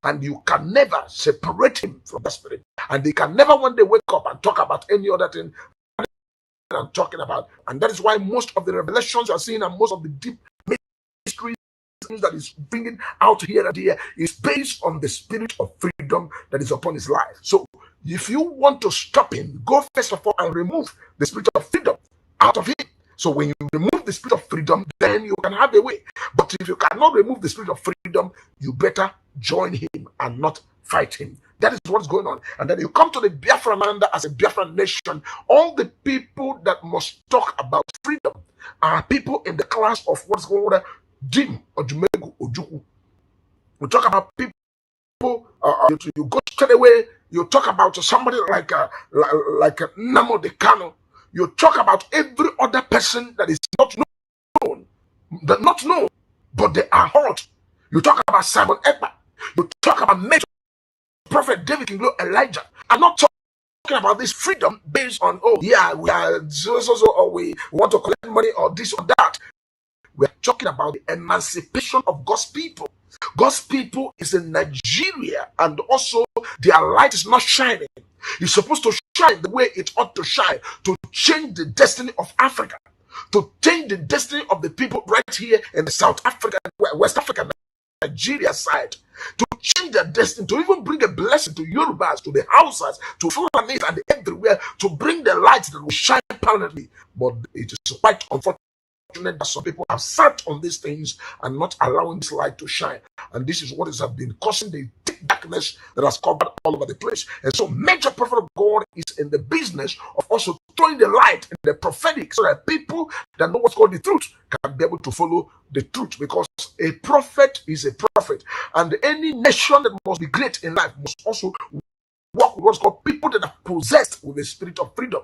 and you can never separate him from that spirit. And they can never one day wake up and talk about any other thing I'm talking about. And that is why most of the revelations you are seeing and most of the deep mysteries that is bringing out here and there is based on the spirit of freedom that is upon his life. So if you want to stop him, go first of all and remove the spirit of freedom out of him. So when you remove the spirit of freedom, then you can have a way. But if you cannot remove the spirit of freedom, you better join him and not fight him. That is what's going on. And then you come to the Biafran land as a Biafran nation. All the people that must talk about freedom are people in the class of what's going on, Jim or Jumegu or Juku. We talk about people, you go straight away, you talk about somebody like Namo Decano. You talk about every other person that is not known, but they are hot. You talk about Simon Ekpa. You talk about Major Prophet David King, Elijah. I'm not talking about this freedom based on, oh yeah, we are so, or we want to collect money or this or that. We are talking about the emancipation of God's people. God's people is in Nigeria, and also their light is not shining. It's supposed to shine the way it ought to shine, to change the destiny of Africa, to change the destiny of the people right here in the South African, West African, Nigeria side, to change their destiny, to even bring a blessing to Yorubas, to the Hausas, to Fulanis, and everywhere, to bring the light that will shine permanently. But it is quite unfortunate that some people have sat on these things and not allowing this light to shine. And this is what has been causing the thick darkness that has covered all over the place. And so Major Prophet of God is in the business of also throwing the light in the prophetic so that people that know what's called the truth can be able to follow the truth, because a prophet is a prophet. And any nation that must be great in life must also work with what's called people that are possessed with the spirit of freedom.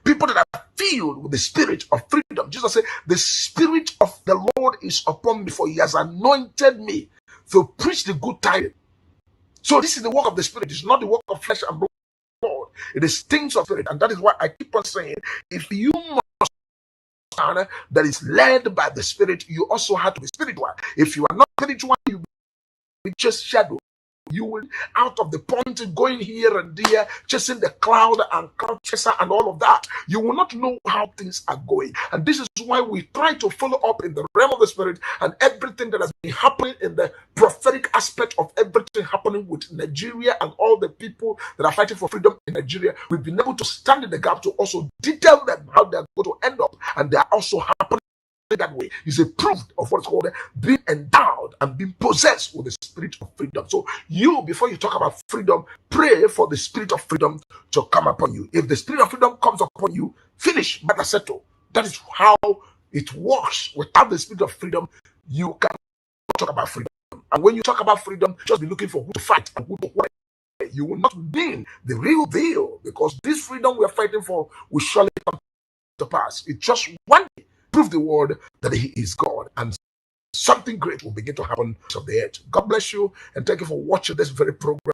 People that are filled with the spirit of freedom. Jesus said, the spirit of the Lord is upon me, for he has anointed me to preach the good tidings. So this is the work of the spirit. It's not the work of flesh and blood. It is things of spirit. And that is why I keep on saying, if you must that is led by the spirit, you also have to be spiritual. If you are not spiritual, you will be just shadow. You will out of the point going here and there, chasing the cloud and cloud chaser and all of that. You will not know how things are going. And this is why we try to follow up in the realm of the spirit and everything that has been happening in the prophetic aspect of everything happening with Nigeria and all the people that are fighting for freedom in Nigeria. We've been able to stand in the gap to also detail them how they're going to end up. And they are also happening that way. Is a proof of what's called being endowed and being possessed with the spirit of freedom. So you, before you talk about freedom, pray for the spirit of freedom to come upon you. If the spirit of freedom comes upon you, finish, matter settle. That is how it works. Without the spirit of freedom, you cannot talk about freedom. And when you talk about freedom, just be looking for who to fight and who to fight. You will not mean the real deal, because this freedom we are fighting for will surely come to pass. It's just one day. Prove the word that he is God, and something great will begin to happen on the earth. God bless you, and thank you for watching this very program.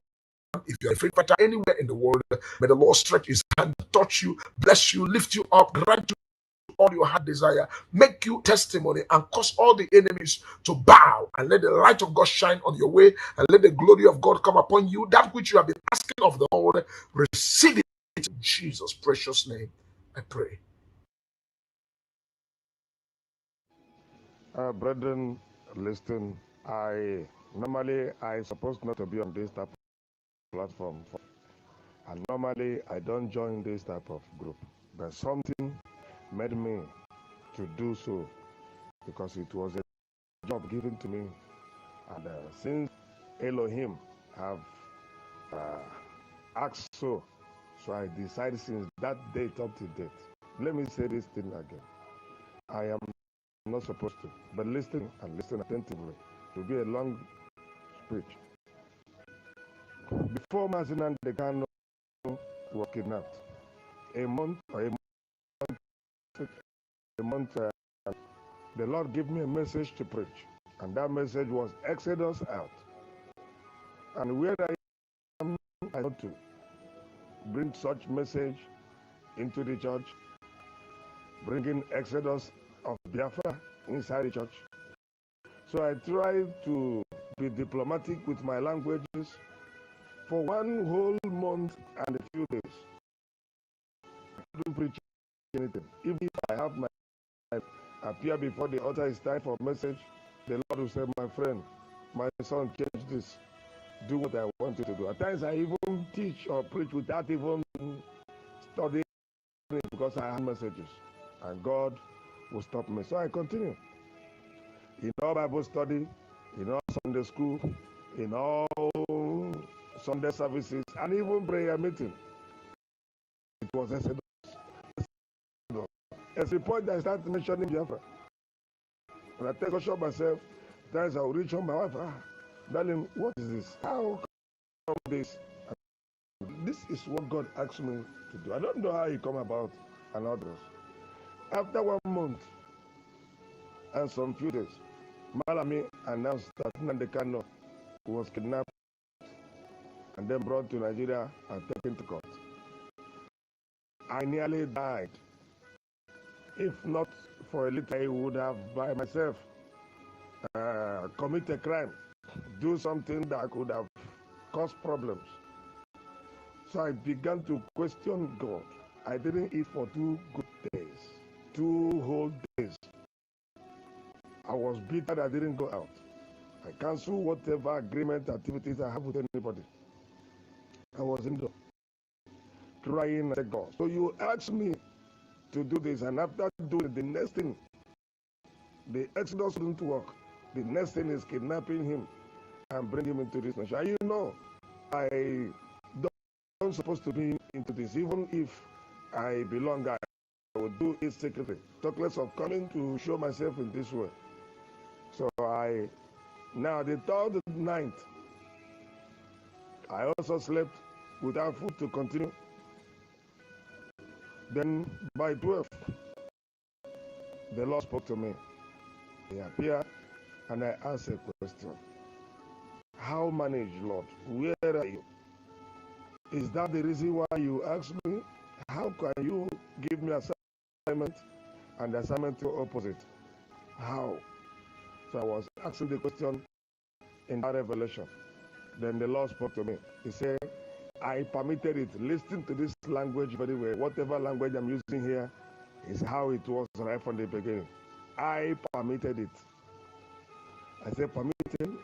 If you are a free fighter anywhere in the world, may the Lord stretch his hand, touch you, bless you, lift you up, grant you all your heart desire, make you testimony, and cause all the enemies to bow, and let the light of God shine on your way, and let the glory of God come upon you. That which you have been asking of the Lord, receive it in Jesus' precious name, I pray. Brethren, listen, I supposed not to be on this type of platform. And normally I don't join this type of group. But something made me to do so, because it was a job given to me. And since Elohim have asked so I decided since that date up to date. Let me say this thing again. I am not supposed to, but listen and listen attentively. It will be a long speech. Before Mazinan Dekano was kidnapped, a month, the Lord gave me a message to preach. And that message was Exodus out. And where I am, I want to bring such message into the church, bringing Exodus of Biafra inside the church. So I tried to be diplomatic with my languages for 1 whole month and a few days. I couldn't preach anything. Even if I have my appear before the altar, is time for message, the Lord will say, my friend, my son, change this. Do what I want you to do. At times I even teach or preach without even studying because I have messages. And God will stop me. So I continue. In all Bible study, in all Sunday school, in all Sunday services, and even prayer meeting. It was Exodus. At the point I started mentioning Biafra. When I take a shot myself, times I will reach on my wife. Darling, what is this? How come this? This is what God asked me to do. I don't know how it come about and others. After 1 month and some few days, Malami announced that Nnamdi Kanu was kidnapped and then brought to Nigeria and taken to court. I nearly died. If not for a little, I would have by myself commit a crime, do something that could have caused problems. So I began to question God. I didn't eat for 2 good days, 2 whole days. I was bitter that I didn't go out. I canceled whatever agreement activities I have with anybody. I was indoors, crying and said, God. So you asked me to do this, and after doing it, the next thing, the Exodus didn't work. The next thing is kidnapping him and bring him into this nation. And you know, I don't supposed to be into this. Even if I belong, I would do it secretly. Talk less of coming to show myself in this way. So now the 3rd night, I also slept without food to continue. Then by 12, the Lord spoke to me. He appeared and I asked a question. How manage, Lord? Where are you? Is that the reason why you asked me? How can you give me assignment and the assignment to opposite? How? So I was asking the question in that revelation. Then the Lord spoke to me. He said, I permitted it. Listen to this language very well. Whatever language I'm using here is how it was right from the beginning. I permitted it. I said, permitted?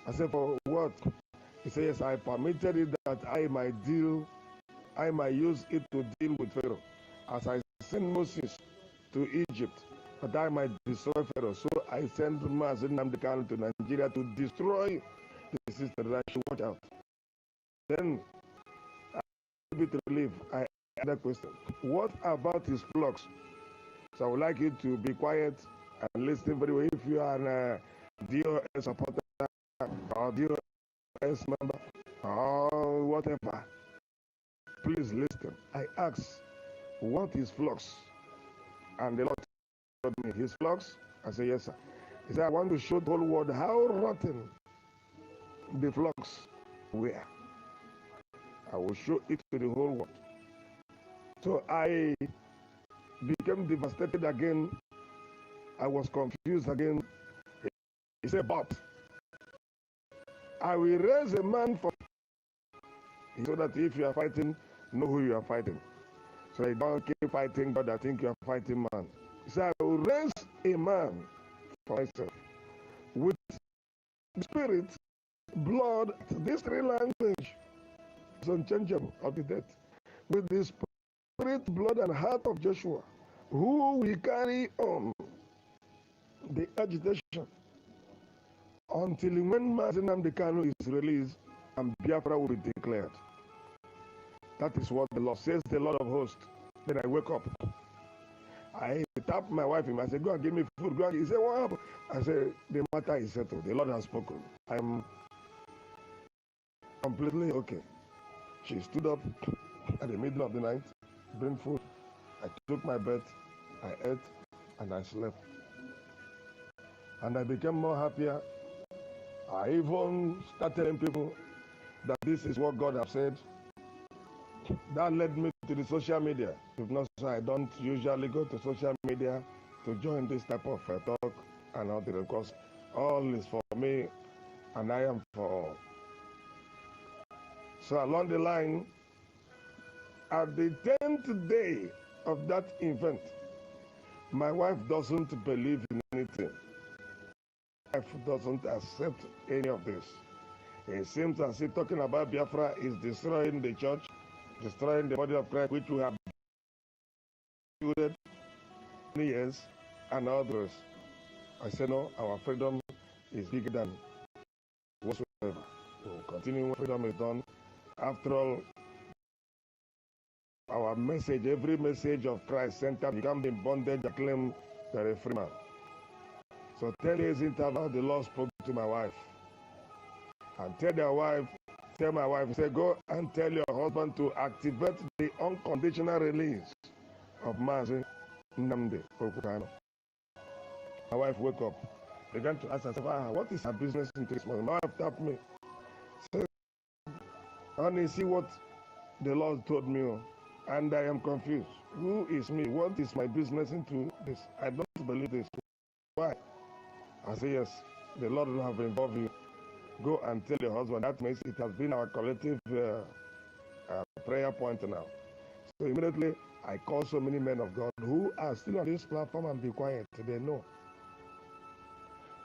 I said, for what? He said, yes, I permitted it that I might use it to deal with Pharaoh. As I sent Moses to Egypt, that I might destroy Pharaoh. So I sent Nnamdi Kanu to Nigeria to destroy the system, that I should watch out. Then, a bit relief, I had a question. What about his flocks? So I would like you to be quiet and listen very well. If you are a DOS supporter or DOS member or whatever, please listen. I asked, what is flocks? And the Lord told me, his flocks? I said, yes, sir. He said, I want to show the whole world how rotten the flocks were. I will show it to the whole world. So I became devastated again. I was confused again. He said, but I will raise a man for you, so that if you are fighting, know who you are fighting. So you don't keep fighting God, I think you are fighting man. He said, I will raise a man for myself with spirit, blood, this 3 language is unchangeable of the death. With the spirit, blood, and heart of Joshua, who will carry on the agitation until when Nnamdi Kanu is released and Biafra will be declared. That is what the Lord says, the Lord of hosts. Then I wake up. I tap my wife and I said, go and give me food. Go and. He said, what happened? I said, the matter is settled. The Lord has spoken. I'm completely okay. She stood up at the middle of the night, bring food. I took my bed, I ate, and I slept. And I became more happier. I even started telling people that this is what God has said. That led me to the social media. If not so, I don't usually go to social media to join this type of talk and all that, because all is for me and I am for all. So along the line, at the 10th day of that event, my wife doesn't believe in anything. My wife doesn't accept any of this. It seems as if talking about Biafra is destroying the church, destroying the body of Christ, which we have built many years, and others. I said, no, our freedom is bigger than whatsoever. We'll continue when freedom is done. After all, our message, every message of Christ center, become in bondage and claim you're a free man. So 10 days interval, the Lord spoke to my wife. And tell my wife, say, go and tell your husband to activate the unconditional release of Mazi Nnamdi Okukano. My wife woke up, began to ask herself, what is her business into this morning? My wife tapped me, said, honey, see what the Lord told me, and I am confused. Who is me? What is my business into this? I don't believe this. Why? I say, yes, the Lord will have involved you. Go and tell your husband. That means it has been our collective prayer point now. So immediately, I call so many men of God who are still on this platform and be quiet. They know.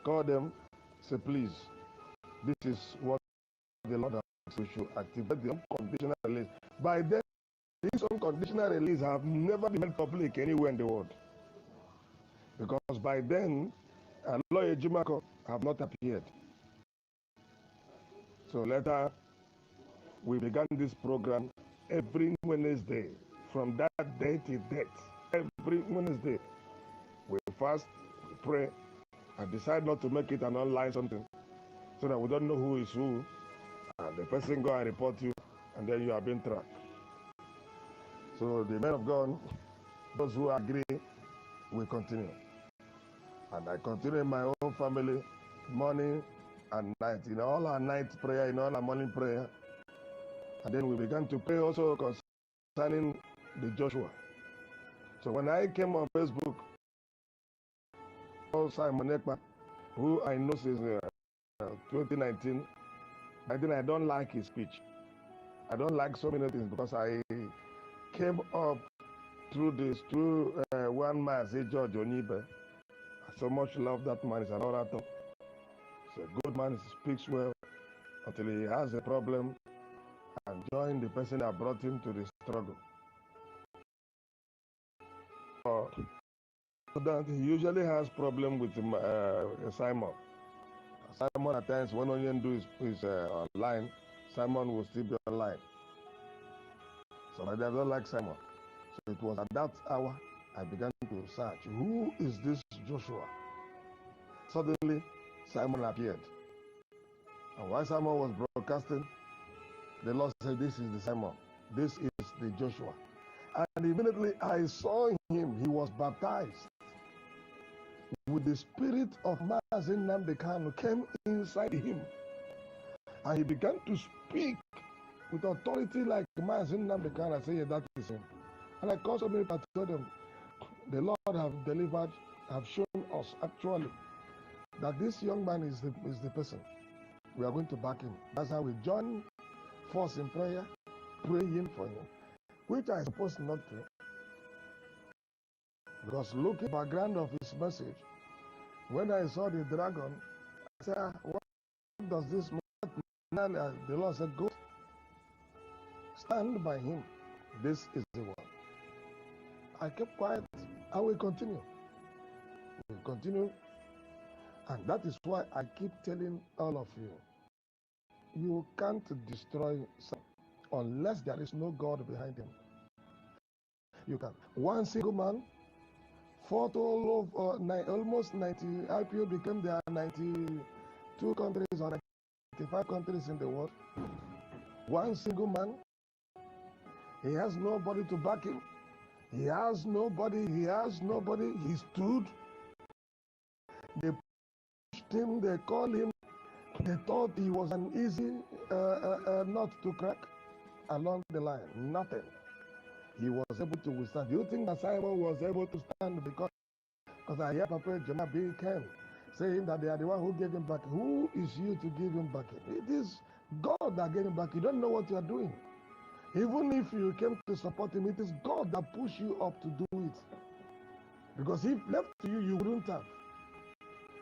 Call them, say, please, this is what the Lord has. We should activate the unconditional release. By then, this unconditional release have never been made public anywhere in the world. Because by then, Lawyer Jumako have not appeared. So later, we began this program every Wednesday. From that day to date, every Wednesday, we fast, we pray. I decide not to make it an online something, so that we don't know who is who, and the person go and report you, and then you are being tracked. So the men of God, those who agree, will continue. And I continue in my own family, morning and night, in all our night prayer, in all our morning prayer. And then we began to pray also concerning the Joshua. So when I came on Facebook, Simon Ekpa, who I know since 2019, I think I don't like his speech. I don't like so many things because I came up through one man, say George Onibe. I so much love that man. He's an orator. He's a good man. He speaks well until he has a problem and join the person that brought him to the struggle. So that he usually has problem with Simon. Simon at times when Onion do his online, Simon will still be online. So I don't like Simon. So it was at that hour I began to search, who is this Joshua? Suddenly, Simon appeared. And while Simon was broadcasting, the Lord said, this is the Simon. This is the Joshua. And immediately I saw him. He was baptized. With the spirit of Mazi Nnamdi Kanu came inside him. And he began to speak with authority like Mazi Nnamdi Kanu. I said, yeah, that is him. And I called so many people, I told them, the Lord have delivered, have shown us actually that this young man is the person. We are going to back him. That's how we join force in prayer, praying for him, which I supposed not to. Because looking at the background of his message, when I saw the dragon, I said, what does this man? The Lord said, go stand by him. This is the one. I kept quiet. I will continue. We will continue. And that is why I keep telling all of you, you can't destroy someone unless there is no God behind him. You can. One single man fought all of almost 90, IPO became there 92 countries or 95 countries in the world. One single man, he has nobody to back him. He has nobody, he stood. They pushed him, they called him, they thought he was an easy nut to crack along the line. Nothing. He was able to withstand. Do you think that Simon was able to stand because I hear Papa Jonah being came? saying that they are the one who gave him back. Who is you to give him back? It is God that gave him back. You don't know what you are doing. Even if you came to support him, it is God that pushed you up to do it. Because if left to you, you wouldn't have.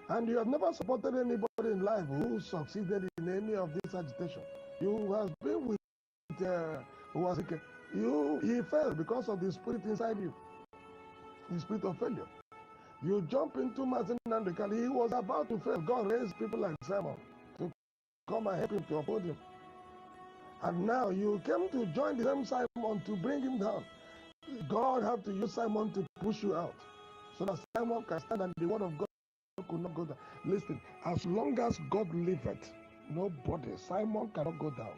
And you have never supported anybody in life who succeeded in any of this agitation. You have been with who was it? He fell because of the spirit inside you, the spirit of failure. You jump into Martin Nandekal. He was about to fail. God raised people like Simon to come and help him to uphold him. And now you came to join the same Simon to bring him down. God had to use Simon to push you out so that Simon can stand and the word of God could not go down. Listen, as long as God liveth, nobody, Simon cannot go down.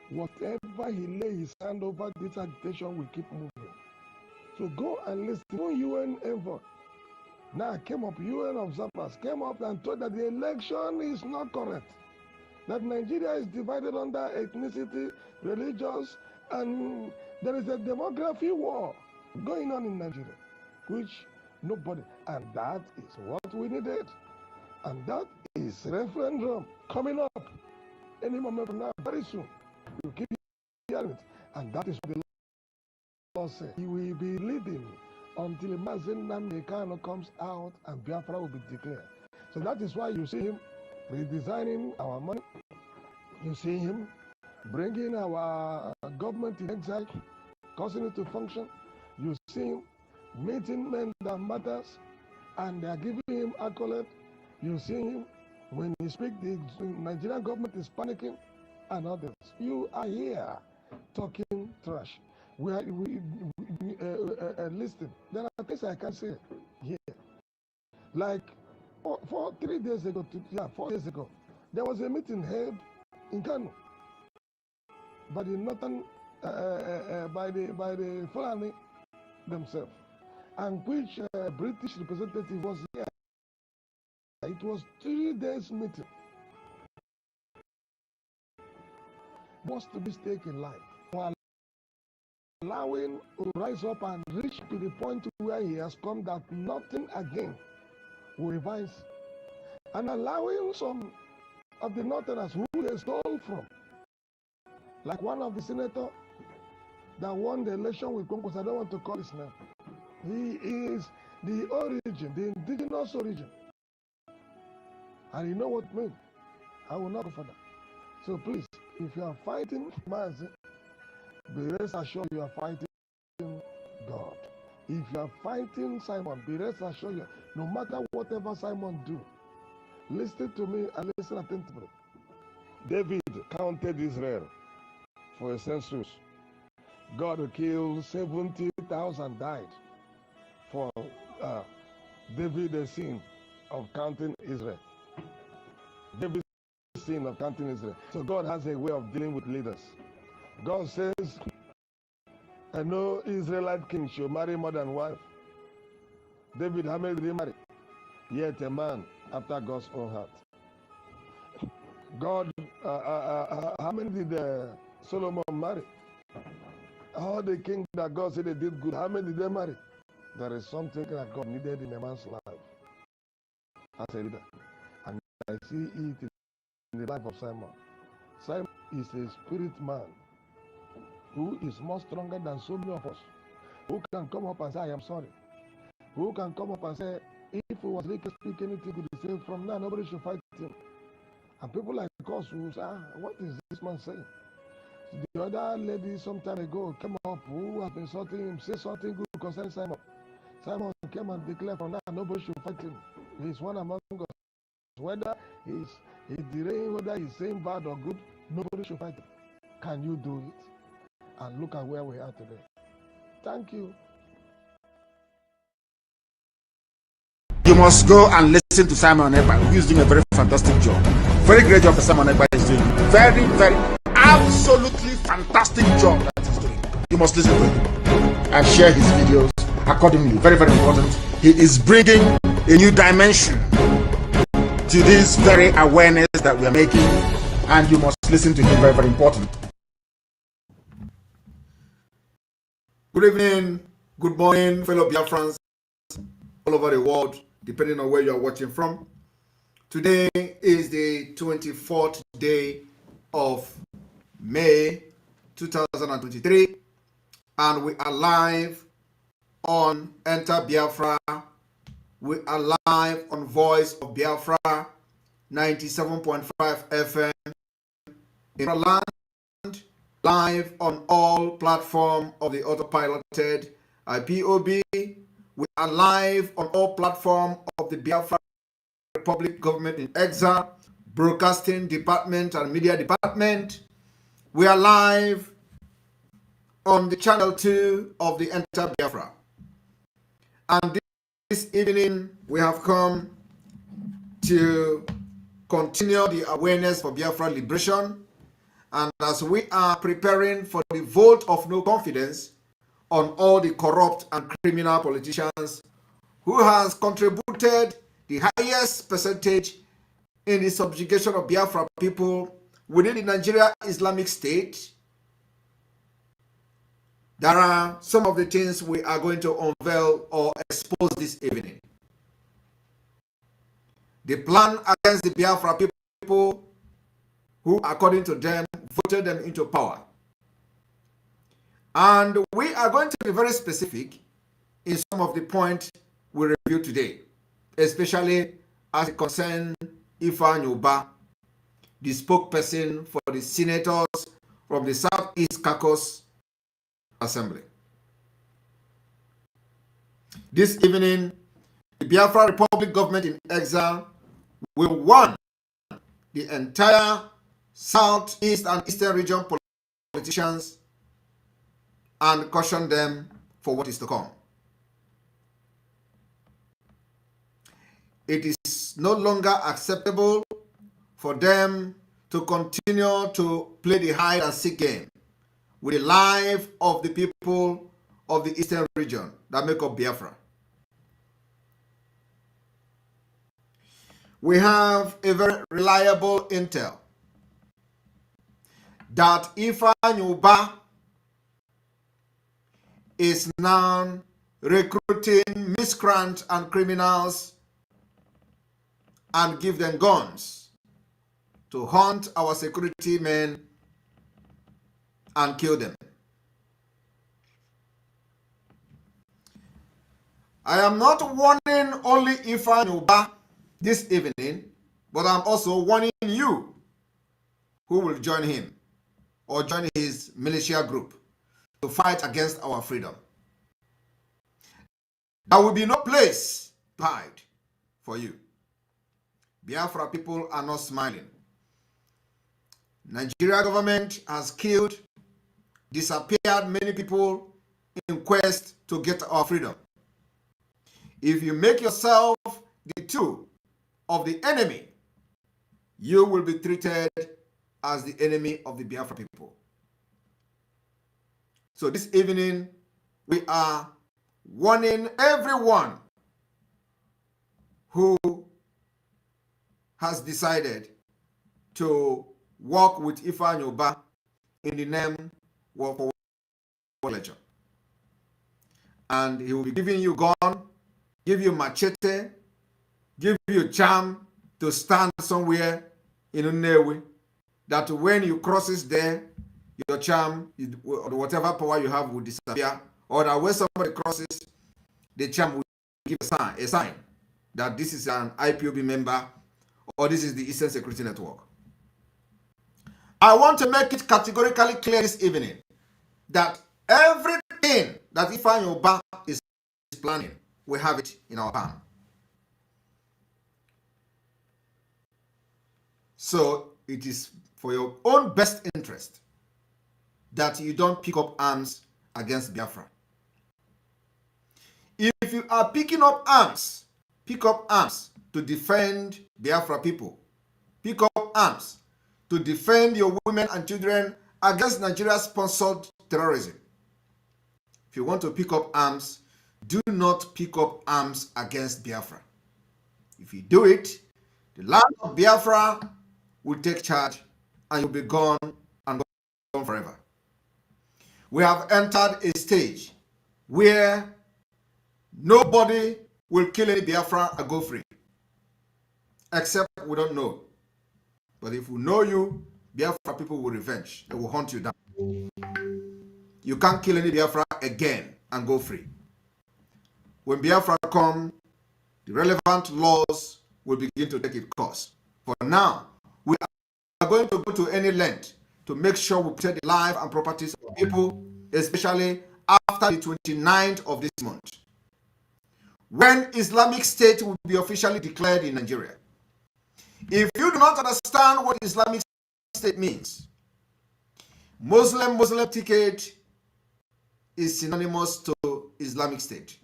Whatever he lay his hand over, this agitation will keep moving. So go and listen. UN envoy now came up, UN observers came up and told that the election is not correct. That Nigeria is divided under ethnicity, religions, and there is a demography war going on in Nigeria, which nobody, and that is what we needed. And that is referendum coming up any moment from now, very soon. You keep hearing it. And that is what the Lord said. He will be leading until Mazen Nnamdi Kanu comes out and Biafra will be declared. So that is why you see him redesigning our money. You see him bringing our government in exile, causing it to function. You see him meeting men that matters, and they are giving him accolade. You see him when he speaks, the Nigerian government is panicking, and others. You are here talking trash. Listen, there are things I can say here. Like 3 days ago, 4 days ago, there was a meeting held in Kano by the northern, by the Fulani themselves, and which British representative was here. It was 3 days meeting. What's the mistake in life? For allowing to rise up and reach to the point where he has come that nothing again will revise, and allowing some of the northerners who they stole from, like one of the senators that won the election with Congress, I don't want to call his name. He is the origin, the indigenous origin. And you know what it means. I will not go for that. So please, if you are fighting Mazi, be rest assured you are fighting God. If you are fighting Simon, be rest assured you, no matter whatever Simon do, listen to me and listen attentively. David counted Israel for a census. God killed 70,000 died for David's sin of counting Israel. David's sin of counting Israel. So God has a way of dealing with leaders. God says, no Israelite king should marry more than one. David, how many did he marry? Yet a man after God's own heart. God, how many did Solomon marry? All the kings that God said they did good, how many did they marry? There is something that God needed in a man's life as a leader. And I see it in the life of Simon. Simon is a spirit man who is more stronger than so many of us, who can come up and say, I am sorry. Who can come up and say, if it was Rick speak anything good, he say, from now nobody should fight him. And people like us will say, what is this man saying? The other lady some time ago came up who has been insulting him, say something good concerning Simon. Simon came and declared from now nobody should fight him. He's one among us. Whether he's delaying, whether he's saying bad or good, nobody should fight him. Can you do it? And look at where we are today. Thank you. You must go and listen to Simon Ekpa, who is doing a very fantastic job. Very great job that Simon Ekpa is doing. Very, very, absolutely fantastic job that he's doing. You must listen to him and share his videos accordingly. Very, very important. He is bringing a new dimension to this very awareness that we are making, and you must listen to him. Very, very important. Good evening, good morning, fellow Biafrans all over the world, depending on where you are watching from. Today is the 24th day of May 2023, and we are live on Enter Biafra. We are live on Voice of Biafra 97.5 FM in Ireland, live on all platforms of the autopiloted IPOB. We are live on all platforms of the Biafra Republic Government in Exile, Broadcasting Department and Media Department. We are live on the Channel 2 of the Enter Biafra. And this evening, we have come to continue the awareness for Biafra liberation. And as we are preparing for the vote of no confidence on all the corrupt and criminal politicians who has contributed the highest percentage in the subjugation of Biafra people within the Nigeria Islamic State, there are some of the things we are going to unveil or expose this evening. The plan against the Biafra people who, according to them, voted them into power. And we are going to be very specific in some of the points we review today, especially as it concerns Ifeanyi Ubah, the spokesperson for the senators from the SouthEast Caucus Assembly. This evening, the Biafra Republic government in exile will warn the entire Southeast and Eastern region politicians and caution them for what is to come. It is no longer acceptable for them to continue to play the hide and seek game with the life of the people of the Eastern region that make up Biafra. We have a very reliable intel that Ifeanyi Ubah is now recruiting miscreants and criminals and give them guns to hunt our security men and kill them. I am not warning only Ifeanyi Ubah this evening, but I'm also warning you who will join him or join his militia group to fight against our freedom. There will be no place to hide for you. Biafra people are not smiling. Nigeria government has killed, disappeared many people in quest to get our freedom. If you make yourself the tool of the enemy, you will be treated as the enemy of the Biafra people. So this evening, we are warning everyone who has decided to work with Ifeanyi Ubah in the name of religion. And he will be giving you gun, give you machete, give you charm to stand somewhere in Unewi, that when you crosses there, your charm, whatever power you have will disappear, or that when somebody crosses, the charm will give a sign that this is an IPOB member or this is the Eastern Security Network. I want to make it categorically clear this evening that everything that Ifeanyi Ubah is planning, we have it in our palm. So it is for your own best interest that you don't pick up arms against Biafra. If you are picking up arms, pick up arms to defend Biafra people. Pick up arms to defend your women and children against Nigeria-sponsored terrorism. If you want to pick up arms, do not pick up arms against Biafra. If you do it, the land of Biafra will take charge and you'll be gone and gone forever. We have entered a stage where nobody will kill any Biafra and go free. except we don't know. But if we know you, Biafra people will revenge. They will hunt you down. You can't kill any Biafra again and go free. When Biafra come, the relevant laws will begin to take its course. For now, we are going to go to any length to make sure we protect the life and properties of people, especially after the 29th of this month, when Islamic State will be officially declared in Nigeria. If you do not understand what Islamic State means, Muslim ticket is synonymous to Islamic State.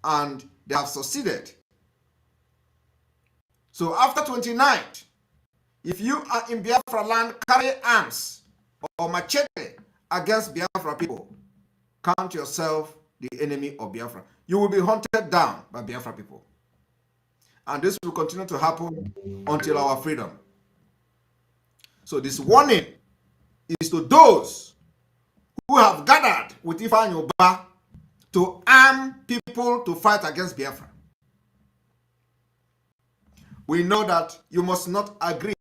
And they have succeeded. So after 29th, if you are in Biafra land, carry arms or machete against Biafra people, count yourself the enemy of Biafra. You will be hunted down by Biafra people. And this will continue to happen until our freedom. So this warning is to those who have gathered with Ifeanyi Ubah to arm people to fight against Biafra. We know that you must not agree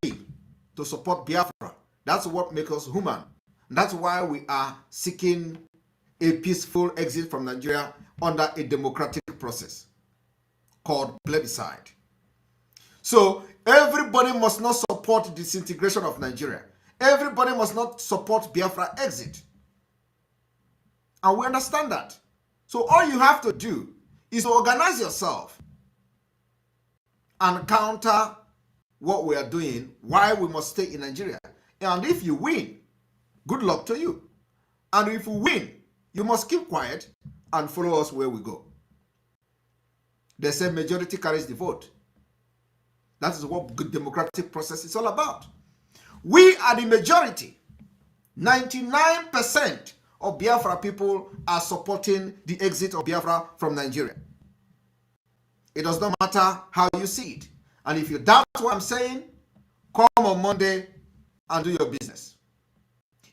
to support Biafra. That's what makes us human. That's why we are seeking a peaceful exit from Nigeria under a democratic process called plebiscite. So everybody must not support the disintegration of Nigeria. Everybody must not support Biafra exit. And we understand that. So all you have to do is to organize yourself and counter what we are doing, why we must stay in Nigeria. And if you win, good luck to you. And if we win, you must keep quiet and follow us where we go. They say majority carries the vote. That is what good democratic process is all about. We are the majority. 99% of Biafra people are supporting the exit of Biafra from Nigeria. It does not matter how you see it. And if you doubt what I'm saying, come on Monday and do your business.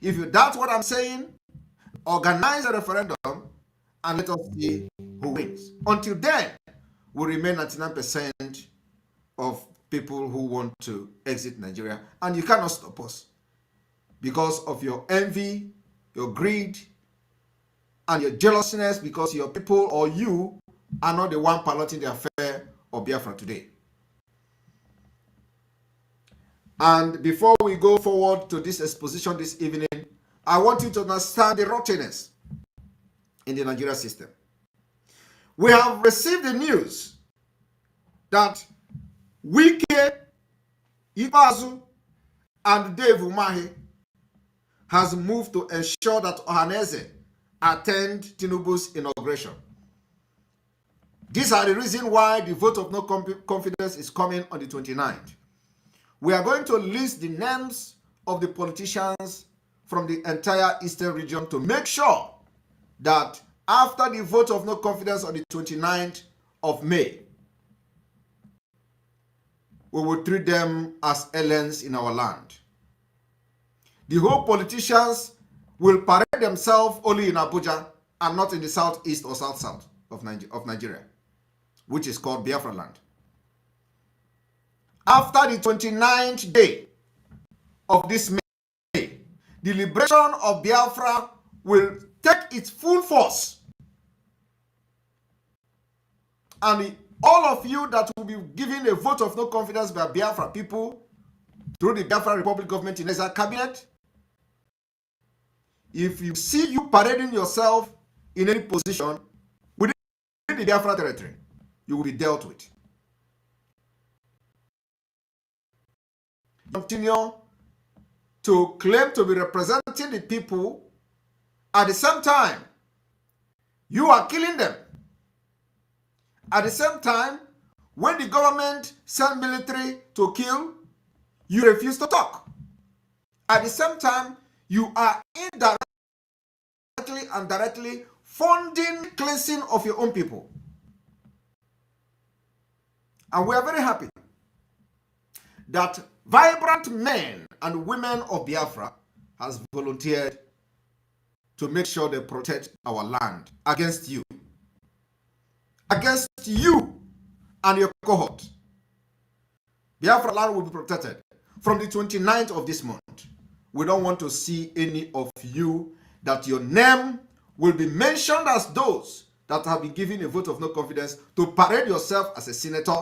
If you doubt what I'm saying, organize a referendum and let us see who wins. Until then, we remain 99% of people who want to exit Nigeria, and you cannot stop us because of your envy, your greed, and your jealousness because your people or you are not the one piloting the affair of Biafra today. And before we go forward to this exposition this evening, I want you to understand the rottenness in the Nigeria system. We have received the news that Wike, Ikpeazu, and Dave Umahi has moved to ensure that Ohaneze attend Tinubu's inauguration. These are the reasons why the vote of no confidence is coming on the 29th. We are going to list the names of the politicians from the entire Eastern region to make sure that after the vote of no confidence on the 29th of May, we will treat them as aliens in our land. The whole politicians will parade themselves only in Abuja and not in the southeast or south-south of Nigeria, which is called Biafra land. After the 29th day of this May, the liberation of Biafra will take its full force. And all of you that will be given a vote of no confidence by Biafra people through the Biafra Republic government in exile cabinet, if you see you parading yourself in any position within the Biafra territory, you will be dealt with. Continue to claim to be representing the people. At the same time, you are killing them. At the same time, when the government send military to kill, you refuse to talk. At the same time, you are indirectly and directly funding cleansing of your own people. And we are very happy that vibrant men and women of Biafra has volunteered to make sure they protect our land against you and your cohort. Biafra land will be protected. From the 29th of this month, we don't want to see any of you that your name will be mentioned as those that have been given a vote of no confidence to parade yourself as a senator,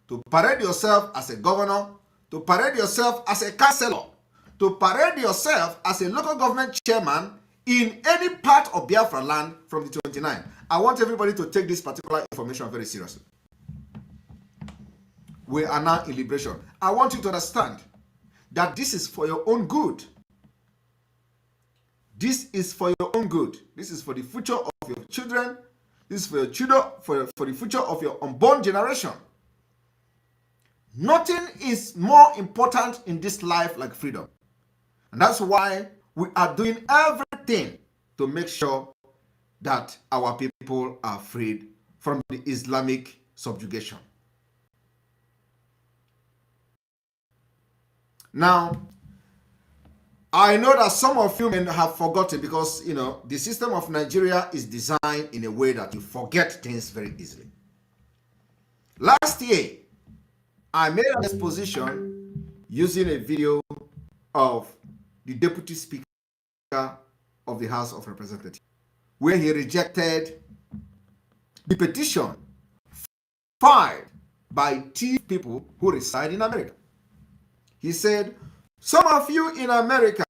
to parade yourself as a governor, to parade yourself as a councillor, to parade yourself as a local government chairman in any part of Biafra land from the 29th. I want everybody to take this particular information very seriously. We are now in liberation. I want you to understand that this is for your own good. This is for your own good. This is for the future of your children. This is for your children, for the future of your unborn generation. Nothing is more important in this life like freedom. And that's why we are doing everything to make sure that our people are freed from the Islamic subjugation. Now, I know that some of you may have forgotten because, the system of Nigeria is designed in a way that you forget things very easily. Last year, I made an exposition using a video of the Deputy Speaker of the House of Representatives, where he rejected the petition filed by thief people who reside in America. He said, some of you in America,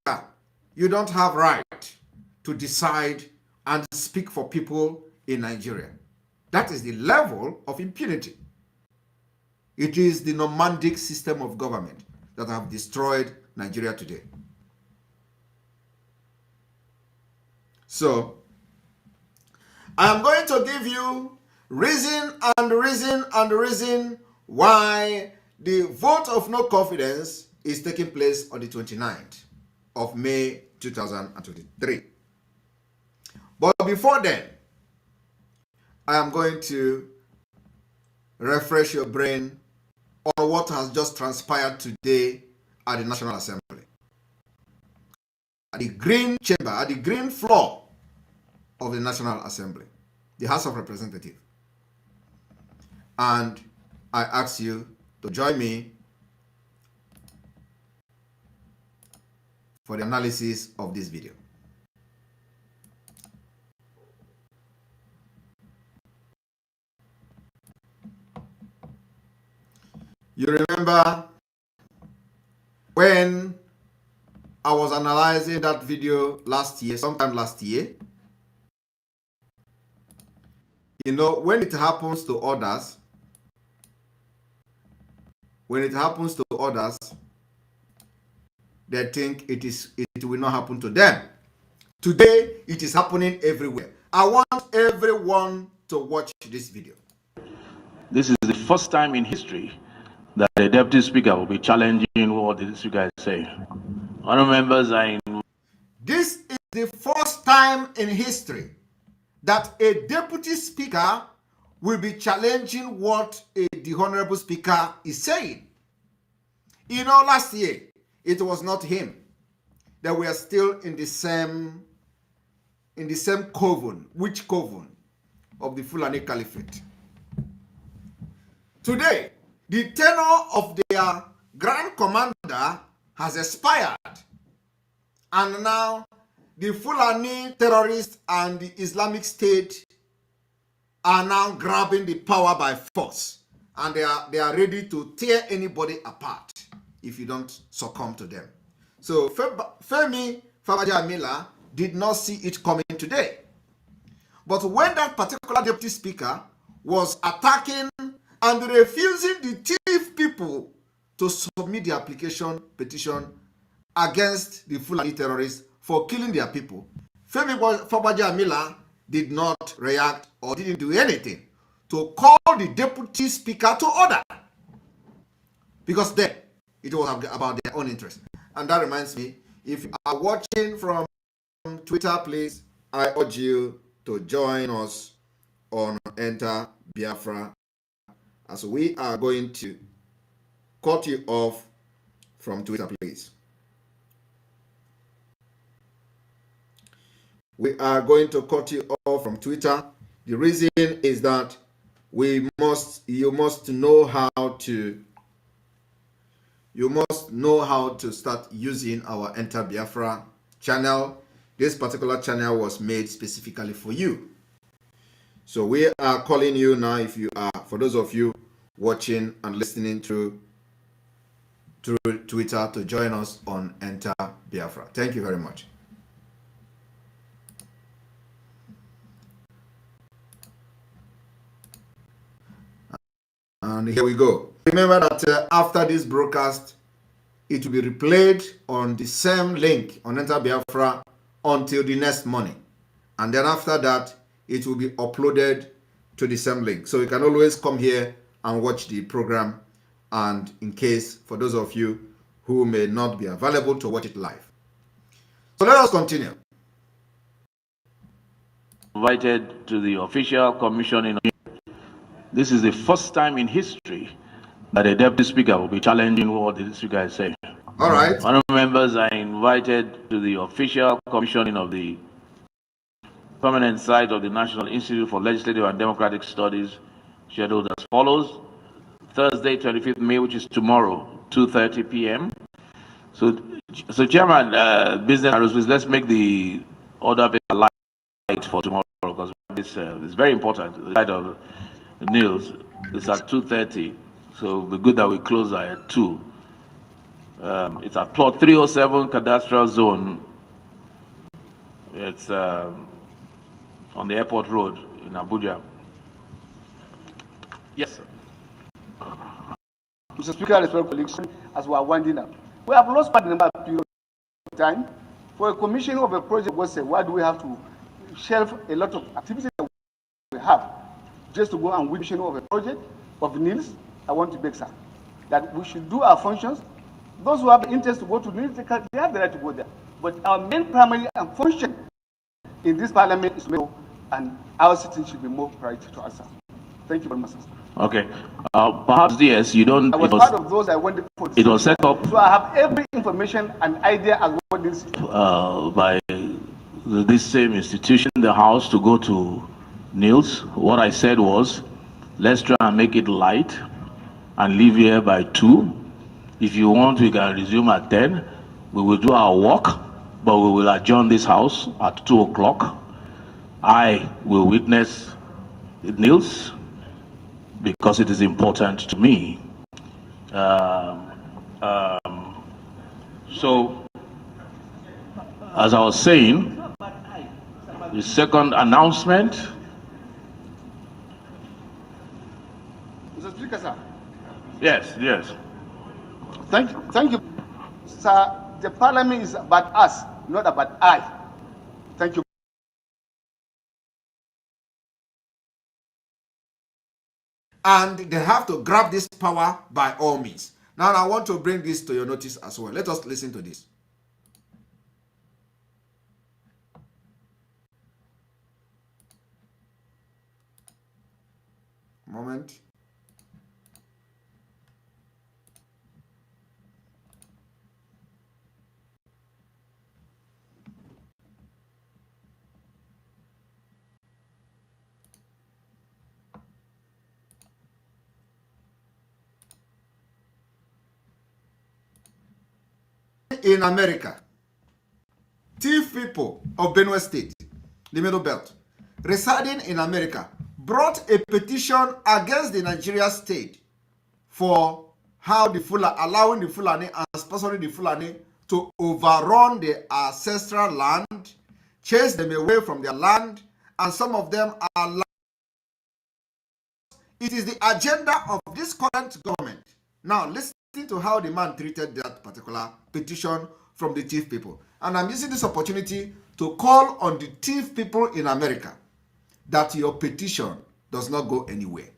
you don't have right to decide and speak for people in Nigeria. That is the level of impunity. It is the nomadic system of government that have destroyed Nigeria today. So, I am going to give you reason why the vote of no confidence is taking place on the 29th of May 2023. But before then, I am going to refresh your brain on what has just transpired today at the National Assembly. At the green chamber, at the green floor of the National Assembly, the House of Representatives. And I ask you to join me for the analysis of this video. You remember when I was analyzing that video last year, sometime last year? When it happens to others, they think it will not happen to them. Today, it is happening everywhere. I want everyone to watch this video. This is the first time in history that the deputy speaker will be challenging what the speaker is saying. Honourable members are in. This is the first time in history that a deputy speaker will be challenging what the honorable speaker is saying. Last year, it was not him. That we are still in the same coven. Which coven? Of the Fulani Caliphate. Today, the tenure of their grand commander has expired. And now, the Fulani terrorists and the Islamic State are now grabbing the power by force. And they are ready to tear anybody apart if you don't succumb to them. So Femi Fabajamila did not see it coming today. But when that particular deputy speaker was attacking and refusing the thief people to submit the petition against the Fulani terrorists for killing their people, Femi Fabajamila did not react or didn't do anything to call the deputy speaker to order. Because then, it was about their own interest. And that reminds me, if you are watching from Twitter, please, I urge you to join us on Enter Biafra, as we are going to cut you off from Twitter, please. We are going to cut you off from Twitter. The reason is that you must know how to you must know how to start using our Enter Biafra channel. This particular channel was made specifically for you. So we are calling you now, if you are, for those of you watching and listening through Twitter, to join us on Enter Biafra. Thank you very much. And here we go. Remember that after this broadcast, it will be replayed on the same link on Enter Biafra until the next morning. And then after that, it will be uploaded to the same link. So you can always come here and watch the program. And in case, for those of you who may not be available to watch it live. So let us continue. Invited to the official commission. This is the first time in history that a deputy speaker will be challenging what the speaker is saying. All right. Honorable members are invited to the official commissioning of the permanent site of the National Institute for Legislative and Democratic Studies, scheduled as follows. Thursday, 25th May, which is tomorrow, 2:30 p.m. So Chairman, Business Aerospace, let's make the order light for tomorrow, because this is very important. The site of Niels is at 2:30, so the good that we close at 2. It's at plot 307 cadastral zone. It's on the airport road in Abuja. Yes, sir. Mr. Speaker, respected colleagues, as we are winding up, we have lost quite a number of period of time. For a commission of a project, why do we have to shelve a lot of activities that we have just to go and win of a project of NILS? I want to beg, sir, that we should do our functions. Those who have the interest to go to NILS, they have the right to go there. But our main primary and function in this parliament is more, and our citizens should be more priority to us, sir. Thank you very much, sir. Okay. Perhaps yes, you don't. I was part of those I went for. It was set up. So I have every information and idea as what this by this same institution, the House, to go to Niels. What I said was, let's try and make it light and leave here by 2. If you want, we can resume at 10. We will do our work, but we will adjourn this House at 2 o'clock. I will witness Niels, because it is important to me. So, as I was saying, the second announcement. Mr. Speaker, sir. Yes, yes. Thank you, sir. The parliament is about us, not about I. Thank you. And they have to grab this power by all means. Now, I want to bring this to your notice as well. Let us listen to this. Moment. In America, thief people of Benue State, the Middle Belt, residing in America, brought a petition against the Nigeria state for how the Fulani, allowing the Fulani and sponsoring the Fulani to overrun the ancestral land, chase them away from their land, and some of them are. It is the agenda of this current government. Now, listen to how the man treated that particular petition from the thief people. And I'm using this opportunity to call on the thief people in America that your petition does not go anywhere.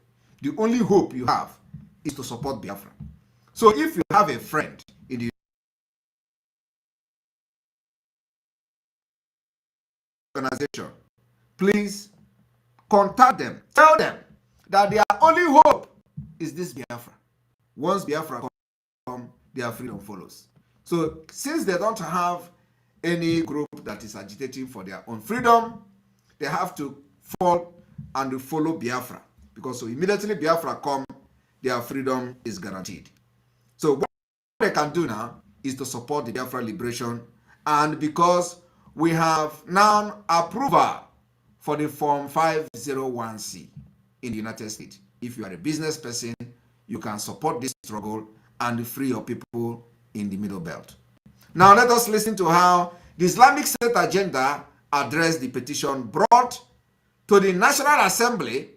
The only hope you have is to support Biafra. So if you have a friend in the organization, please contact them. Tell them that their only hope is this Biafra. Once Biafra comes, their freedom follows. So since they don't have any group that is agitating for their own freedom, they have to fall and follow Biafra. Because so immediately Biafra comes, their freedom is guaranteed. So they can do now is to support the Biafra liberation, and because we have now approval for the Form 501c in the United States. If you are a business person, you can support this struggle and free your people in the Middle Belt. Now let us listen to how the Islamic State agenda addressed the petition brought to the National Assembly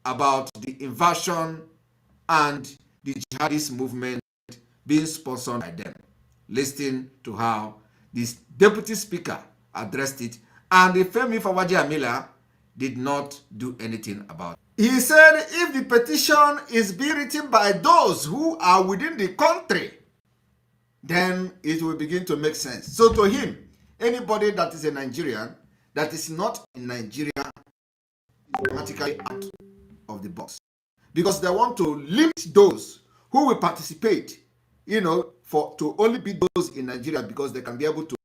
about the invasion and the jihadist movement being sponsored by them. Listen to how this deputy speaker addressed it, and the Ifeanyi Ubah did not do anything about it. He said if the petition is being written by those who are within the country, then it will begin to make sense. So to him, anybody that is a Nigerian that is not in Nigeria is automatically out of the box, because they want to limit those who will participate, to only be those in Nigeria, because they can be able to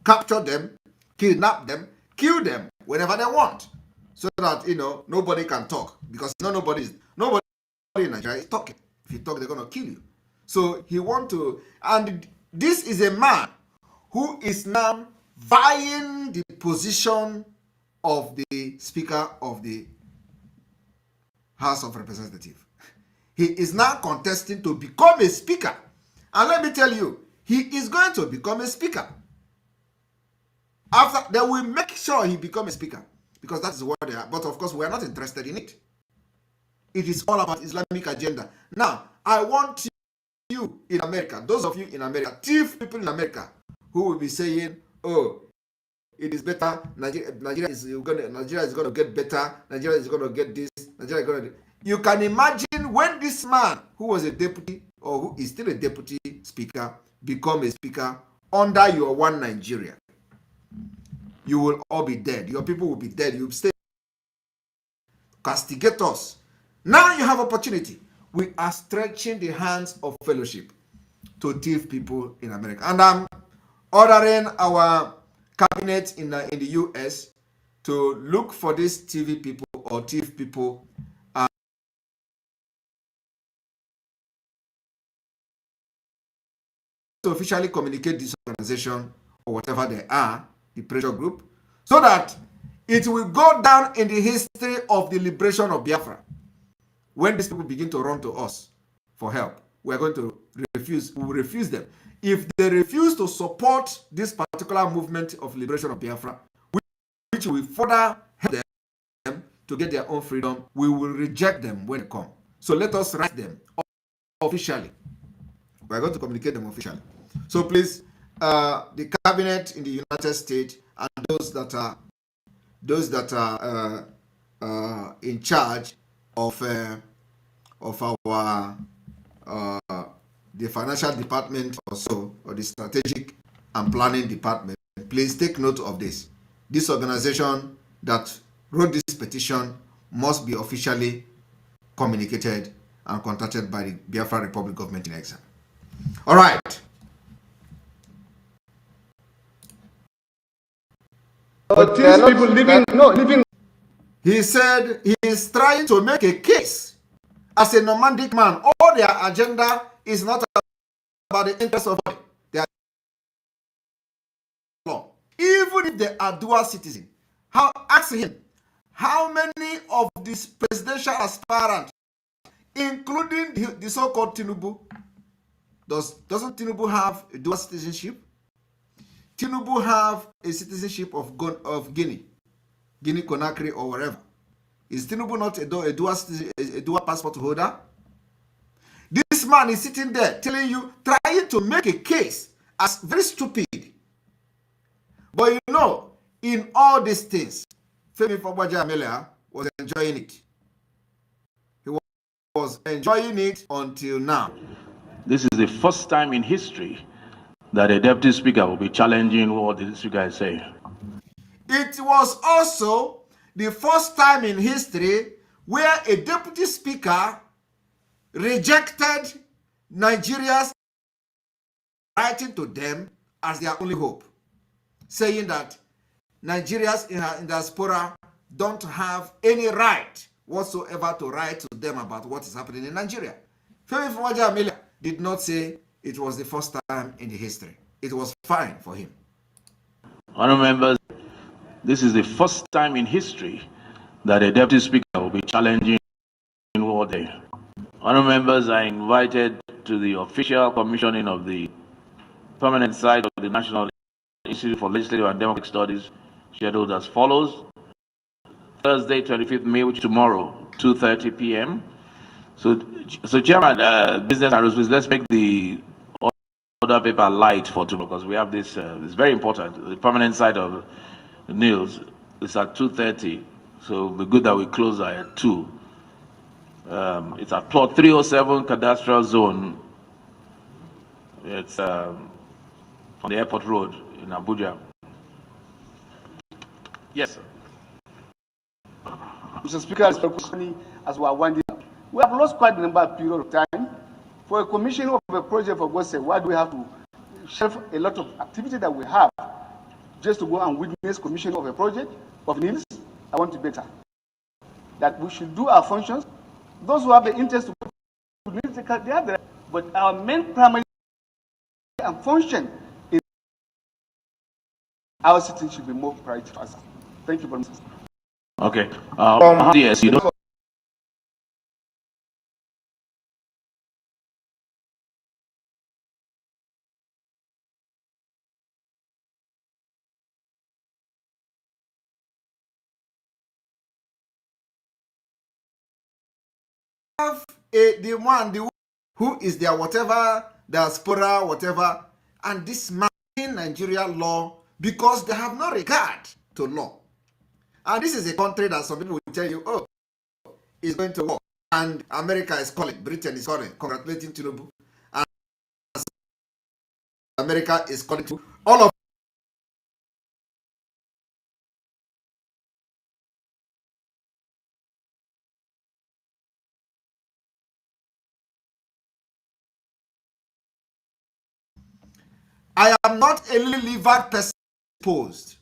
capture them, kidnap them, kill them whenever they want, so that nobody can talk, because nobody in Nigeria is talking. If you talk, they're going to kill you. So he want to, and this is a man who is now vying the position of the Speaker of the House of Representatives. He is now contesting to become a speaker. And let me tell you, he is going to become a speaker. After, they will make sure he becomes a speaker, because that is what they are. But of course, we are not interested in it. It is all about Islamic agenda. Now, I want you in America, those of you in America, thief people in America, who will be saying, oh, it is better, Nigeria is going to get better, Nigeria is going to get this, Nigeria is going to... You can imagine when this man, who was a deputy, or who is still a deputy speaker, become a speaker under your one Nigeria. You will all be dead. Your people will be dead. You will stay. Castigate us. Now you have opportunity. We are stretching the hands of fellowship to thief people in America. And I'm ordering our cabinet in the US to look for these TV people or thief people to officially communicate this organization or whatever they are, the pressure group, so that it will go down in the history of the liberation of Biafra. When these people begin to run to us for help, we are going to refuse. We will refuse them. If they refuse to support this particular movement of liberation of Biafra, which will further help them to get their own freedom, we will reject them when they come. So let us write them officially. We are going to communicate them officially. So please, the cabinet in the United States and those that are in charge of our the financial department or the strategic and planning department, please take note of this. This organization that wrote this petition must be officially communicated and contacted by the Biafra Republic government in exile. All right. But these people living. He said he is trying to make a case as a nomadic man. All their agenda is not about the interests of their law. Even if they are dual citizens, ask him how many of these presidential aspirants, including the so-called Tinubu, doesn't Tinubu have a dual citizenship? Tinubu have a citizenship of Guinea, Conakry, or wherever. Is Tinubu not a dual passport holder? This man is sitting there telling you, trying to make a case as very stupid. But in all these things, Femi Fagbajabiamila was enjoying it. He was enjoying it until now. This is the first time in history that a deputy speaker will be challenging what the speaker is saying. It was also the first time in history where a deputy speaker rejected Nigeria's writing to them as their only hope, saying that Nigerians in diaspora don't have any right whatsoever to write to them about what is happening in Nigeria. Femi Fagbajabiamila did not say it was the first time in the history. It was fine for him. Honourable members, this is the first time in history that a deputy speaker will be challenging War Day. Honourable members are invited to the official commissioning of the permanent site of the National Institute for Legislative and Democratic Studies, scheduled as follows. Thursday, 25th May, which is tomorrow, 2:30 p.m. So Chairman, Business and Resources, let's make the order paper light for tomorrow, because we have this, it's very important. The permanent site of NILS is at 2:30, so it'll be good that we close at 2. It's at plot 307 cadastral zone. It's on the airport road in Abuja. Yes, sir. Mr. Speaker, as we are winding up, we have lost quite a number of period of time. For a commission of a project, for God's sake, why do we have to shelve a lot of activity that we have just to go and witness commission of a project of NILS? I want to better that we should do our functions. Those who have the interest to NILS, they have the right, but our main primary and function is our citizens should be more prioritized. Thank you very much. Okay. Yes, you don't. Have the one who is their whatever diaspora, whatever, and this man in Nigeria law because they have no regard to law. And this is a country that some people will tell you, oh, it's going to work. And America is calling, Britain is calling, congratulating Tinubu. And America is calling to all of I am not a liver person exposed.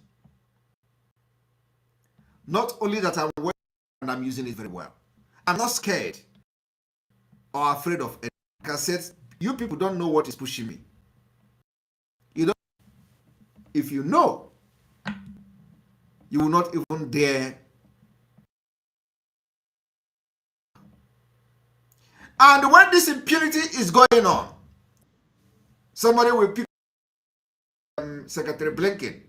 Not only that I'm well and I'm using it very well. I'm not scared or afraid of it. Like I said, you people don't know what is pushing me. You don't. If you know, you will not even dare. And when this impunity is going on, somebody will pick Secretary Blinken,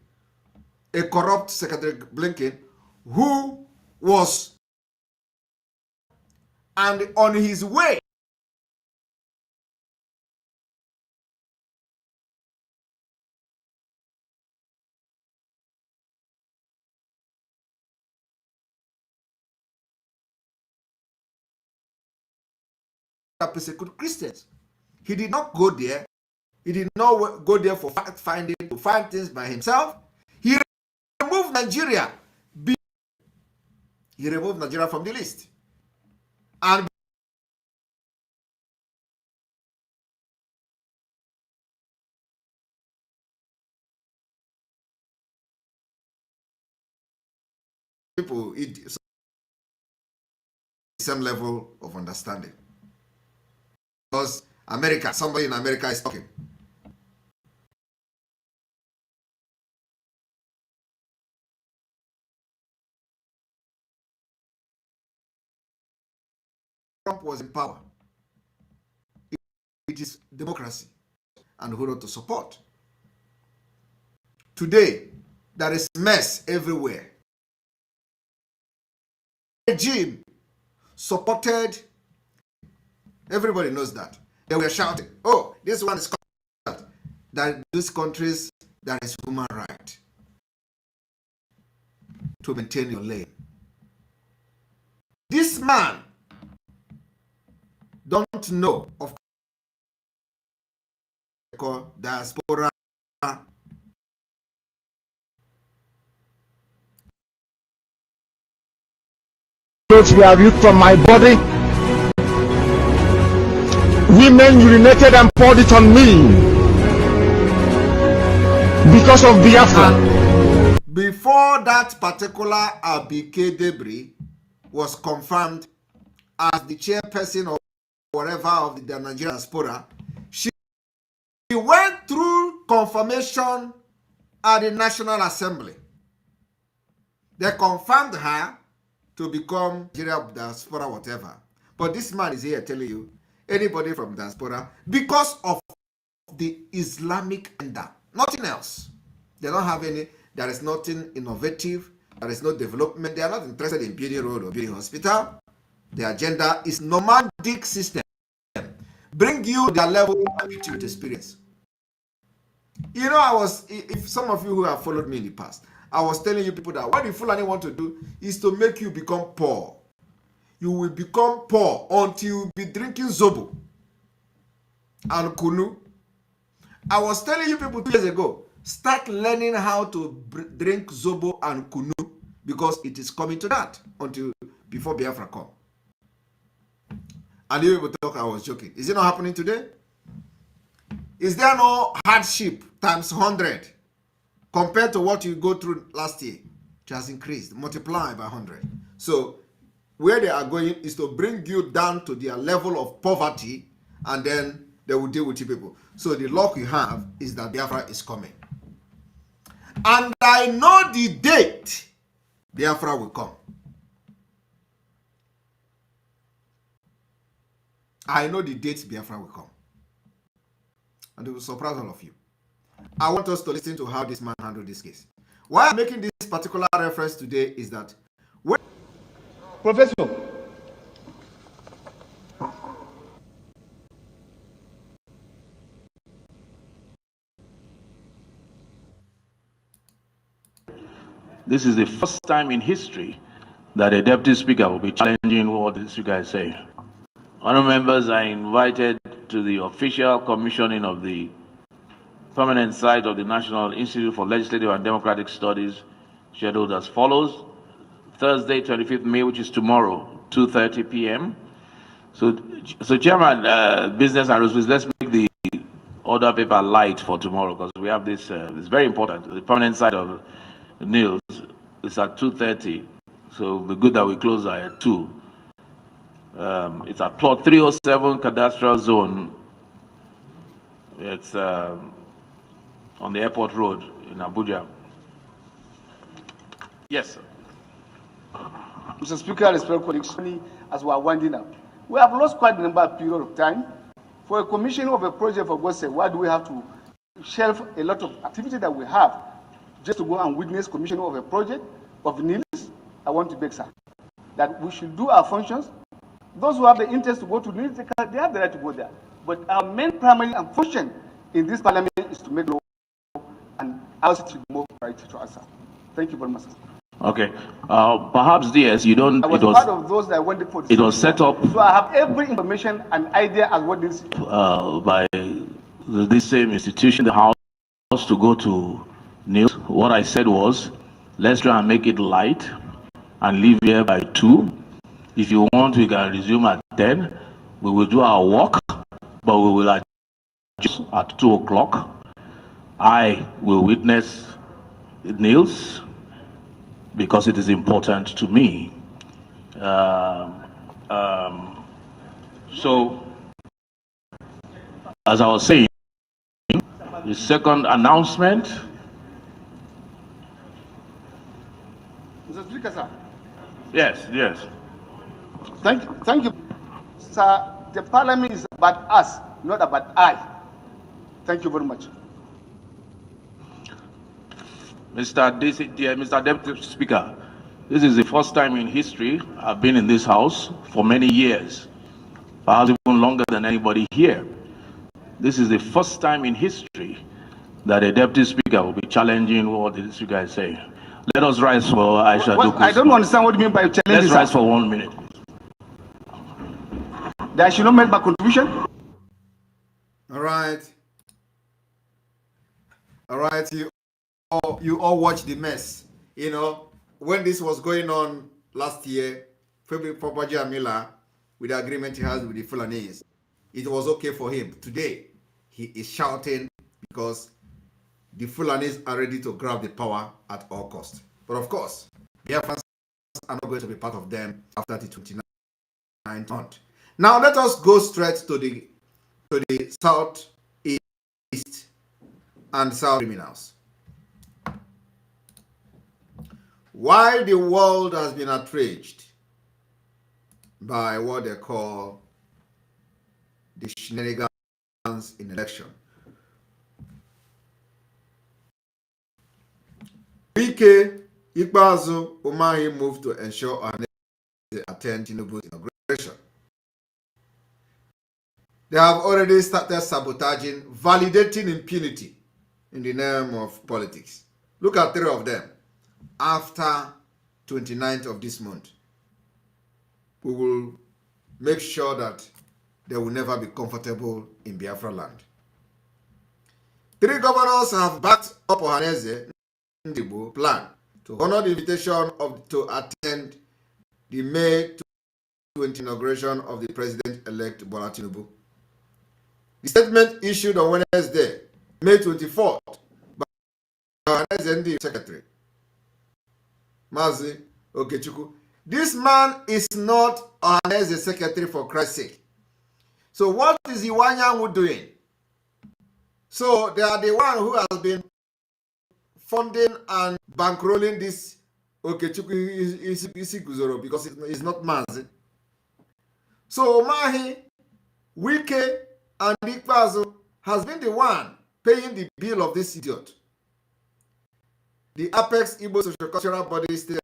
a corrupt Secretary Blinken, who was and on his way to persecute Christians. He did not go there. He did not go there for fact finding, to find things by himself. He removed Nigeria. He removed Nigeria from the list. And people eat the same level of understanding. Because America, somebody in America is talking. Trump was in power. It is democracy and who not to support. Today, there is mess everywhere. The regime supported, everybody knows that. They were shouting, oh, this one is that these countries, there is human right to maintain your lane. This man don't know of diaspora. Clothes were ripped from my body. Women urinated and poured it on me because of Biafra. And before that particular Abike Debris was confirmed as the chairperson or whatever of the Nigerian diaspora, she She went through confirmation at the National Assembly. They confirmed her to become Nigeria diaspora, whatever. But this man is here telling you, anybody from diaspora, because of the Islamic agenda, nothing else. They don't have any, there is nothing innovative, there is no development. They are not interested in building road or building hospital. The agenda is nomadic system. Bring you their level of experience. You know, if some of you who have followed me in the past, I was telling you people that what the Fulani want to do is to make you become poor. You will become poor until you be drinking zobo and kunu. I was telling you people 2 years ago, start learning how to drink zobo and kunu because it is coming to that until before Biafra come. And you people talk I was joking. Is it not happening today? Is there no hardship times 100 compared to what you go through last year? It has increased, multiplied by 100. So where they are going is to bring you down to their level of poverty, and then they will deal with you people. So the luck you have is that Biafra is coming. And I know the date Biafra will come. I know the date Biafra will come. And it will surprise all of you. I want us to listen to how this man handled this case. Why I'm making this particular reference today is that when Professor, This is the first time in history that a deputy speaker will be challenging what the speaker is saying. Honourable members are invited to the official commissioning of the permanent site of the National Institute for Legislative and Democratic Studies, scheduled as follows. Thursday, 25th May, which is tomorrow, 2:30 p.m. So Chairman, Business and Resources, let's make the order paper light for tomorrow because we have this, it's very important. The permanent site of Niels is at 2:30, so it'll be good that we close at 2. It's at plot 307 cadastral zone. It's on the airport road in Abuja. Yes, sir. Mr. Speaker, respected colleagues, as we are winding up, we have lost quite a number of period of time. For a commission of a project, for God's sake, why do we have to shelve a lot of activity that we have just to go and witness commission of a project of NILS? I want to beg, sir, that we should do our functions. Those who have the interest to go to NILS, they have the right to go there. But our main primary and function in this parliament is to make law, and ours should be more priority to us, sir. Thank you very much, sir. Okay. Perhaps DS, you don't. I was part of those that went for. It was set up. So I have every information and idea as what this. By this same institution, the House, to go to news. What I said was, let's try and make it light and leave here by 2. If you want, we can resume at 10. We will do our work, but we will adjust at 2 o'clock. I will witness Niels because it is important to me. So, as I was saying, the second announcement. Mr. Speaker, sir. Yes, yes. Thank you, sir. The parliament is about us, not about I. Thank you very much. Mr. Deputy Speaker, this is the first time in history I've been in this house for many years, perhaps even longer than anybody here. This is the first time in history that a deputy speaker will be challenging what the speaker is saying. Let us rise for Aisha Duku's. I don't understand what you mean by challenging. Let's rise for 1 minute. That I should not make my contribution? All right. All right, you all watch the mess. You know, when this was going on last year, February Amila, with the agreement he has with the Fulanese, it was okay for him. Today, he is shouting because the Fulanese are ready to grab the power at all costs. But of course, Biafrans are not going to be part of them after the 29th month. Now let us go straight to the Southeast and South criminals. While the world has been outraged by what they call the shenanigans in election, BK Ikpeazu Umahi moved to ensure Ohanaeze attend Tinubu's inauguration. They have already started sabotaging, validating impunity in the name of politics. Look at 3 of them. After 29th of this month, we will make sure that they will never be comfortable in Biafra land. 3 governors have backed up Ohanaeze Ndigbo plan to honor the invitation to attend the May 20 inauguration of the President-elect Bola Tinubu. The statement issued on Wednesday, May 24th, by Ohanaeze Ndigbo Secretary, Mazi Okechukwu. This man is not Ohanaeze Secretary, for Christ's sake. So what is Ifeanyi doing? So they are the one who has been funding and bankrolling this Okechukwu Isiguzoro because it's not Mazi. So Mahi, Wike, and Ikpeazu has been the one paying the bill of this idiot. The Apex Igbo Social-Cultural Body stated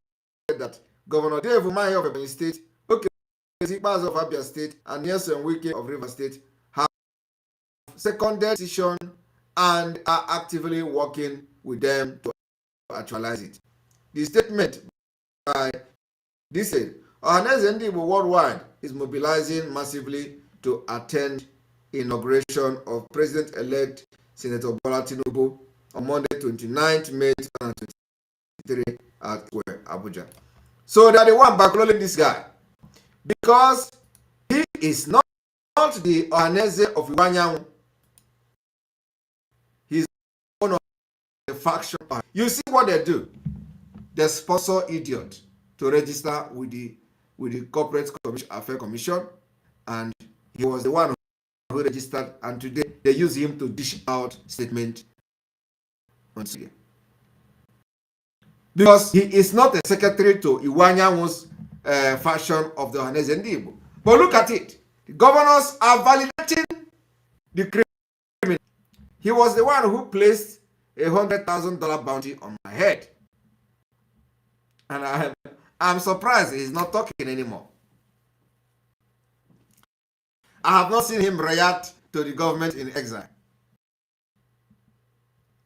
that Governor Dave Umahi of Ebonyi State, Ikpeazu of Abia State, and Nelson Wike of Rivers State have seconded decision and are actively working with them to actualize it. The statement by this said, Ohanaeze Ndigbo worldwide is mobilizing massively to attend inauguration of President-elect Senator Bola Tinubu on Monday, 29th May 2023 at Abuja. So they are the one bankrolling this guy because he is not the Ohanaeze of Ifeanyi. He's one of the faction. You see what they do? They sponsor idiot to register with the Corporate Affairs Commission, and he was the one who registered, and today they use him to dish out statement on Syria. Because he is not a secretary to Ifeanyi's faction of the Ohanaeze Ndigbo. But look at it. The governors are validating the criminal. He was the one who placed a $100,000 bounty on my head. And I'm surprised he's not talking anymore. I have not seen him react to the government in exile.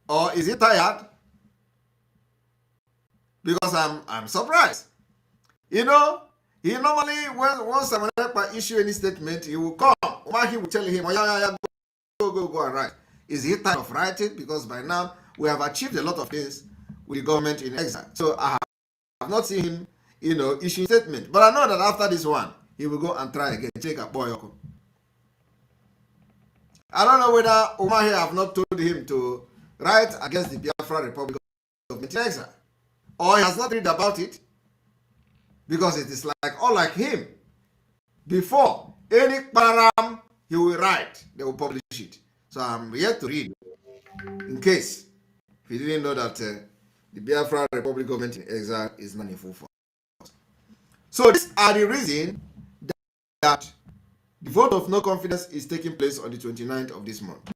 Or is he tired? Because I'm surprised. You know, he normally, once someone issue any statement, he will come. He will tell him, oh, yeah, go and write. Is he tired of writing? Because by now, we have achieved a lot of things with the government in exile. So I have not seen him, issue a statement. But I know that after this one, he will go and try again, take a boy. I don't know whether Umahi have not told him to write against the Biafra Republic of exile, or he has not read about it, because it is all like him. Before any param he will write, they will publish it. So I'm here to read, in case if you didn't know that the Biafra Republic government in exile is not in full force. So these are the reason that the vote of no confidence is taking place on the 29th of this month.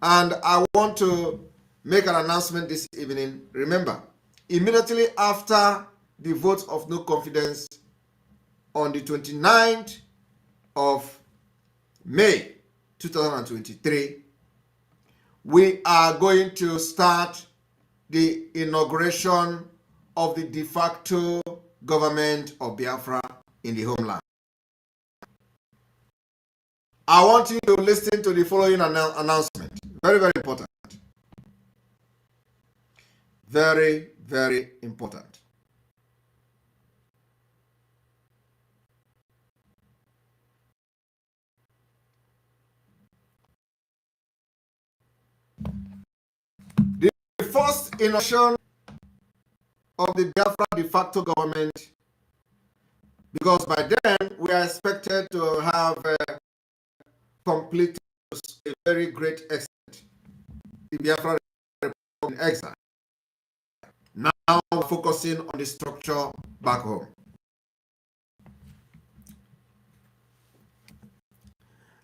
And I want to make an announcement this evening. Remember, immediately after the vote of no confidence on the 29th of May 2023, we are going to start the inauguration of the de facto government of Biafra in the homeland. I want you to listen to the following announcement. Very, very important. Very, very important. The first inauguration of the Biafra de facto government, because by then we are expected to have completed to a very great extent the Biafra Republic in exile. Now focusing on the structure back home.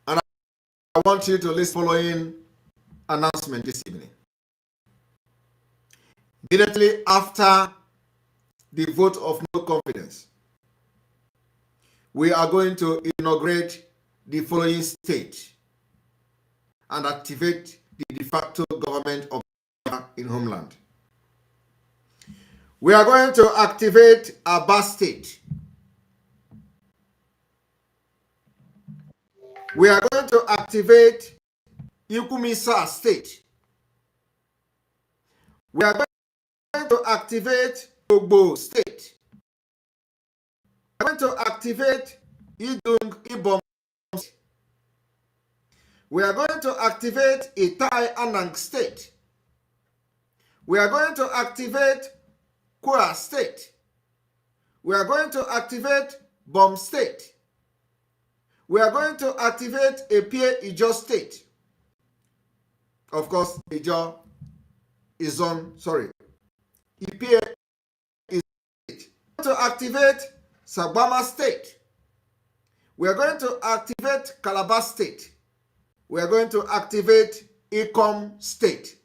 And I want you to listen to the following announcement this evening. Immediately after the vote of no confidence, we are going to inaugurate the following state and activate the de facto government of in homeland. We are going to activate Aba State. We are going to activate Ikumisa State. We are going to activate Ogbo State. We are going to activate Idung Ibom State. We are going to activate Itai Anang State. We are going to activate Kwara State. We are going to activate Bom State. We are going to activate Epie Ijo State. Of course, Ijo is on, sorry. Epie is state. We are going to activate Sabama State. We are going to activate Calabar State. We are going to activate Ikom State.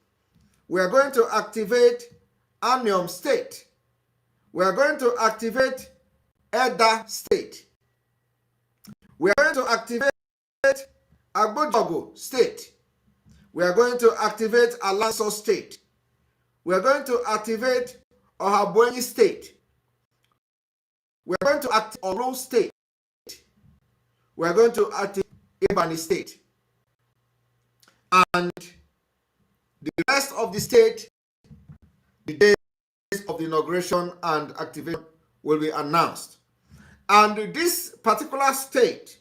We are going to activate Anium State. We are going to activate Eda State. We are going to activate Agbojogo State. We are going to activate Alanso State. We are going to activate Ohabonyi State. We are going to activate Oro State. We are going to activate Ebony State. And the rest of the state, the days of the inauguration and activation will be announced. And this particular state,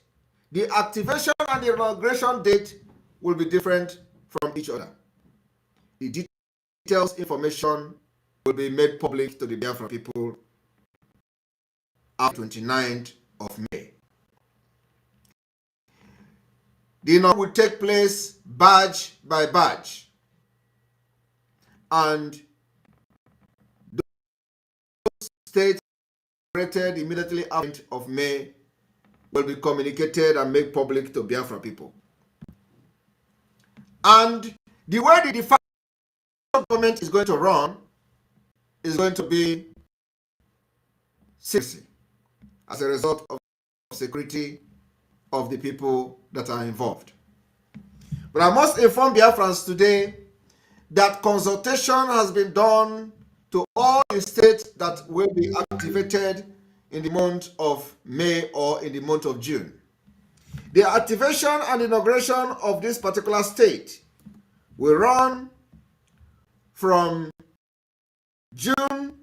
the activation and the inauguration date will be different from each other. The details information will be made public to the Biafra people on 29th of May. The inauguration will take place badge by badge. And those states created immediately after of May will be communicated and made public to Biafra people. And the way the de facto government is going to run is going to be secrecy as a result of security of the people that are involved. But I must inform Biafrans today that consultation has been done to all the states that will be activated in the month of May or in the month of June. The activation and inauguration of this particular state will run from June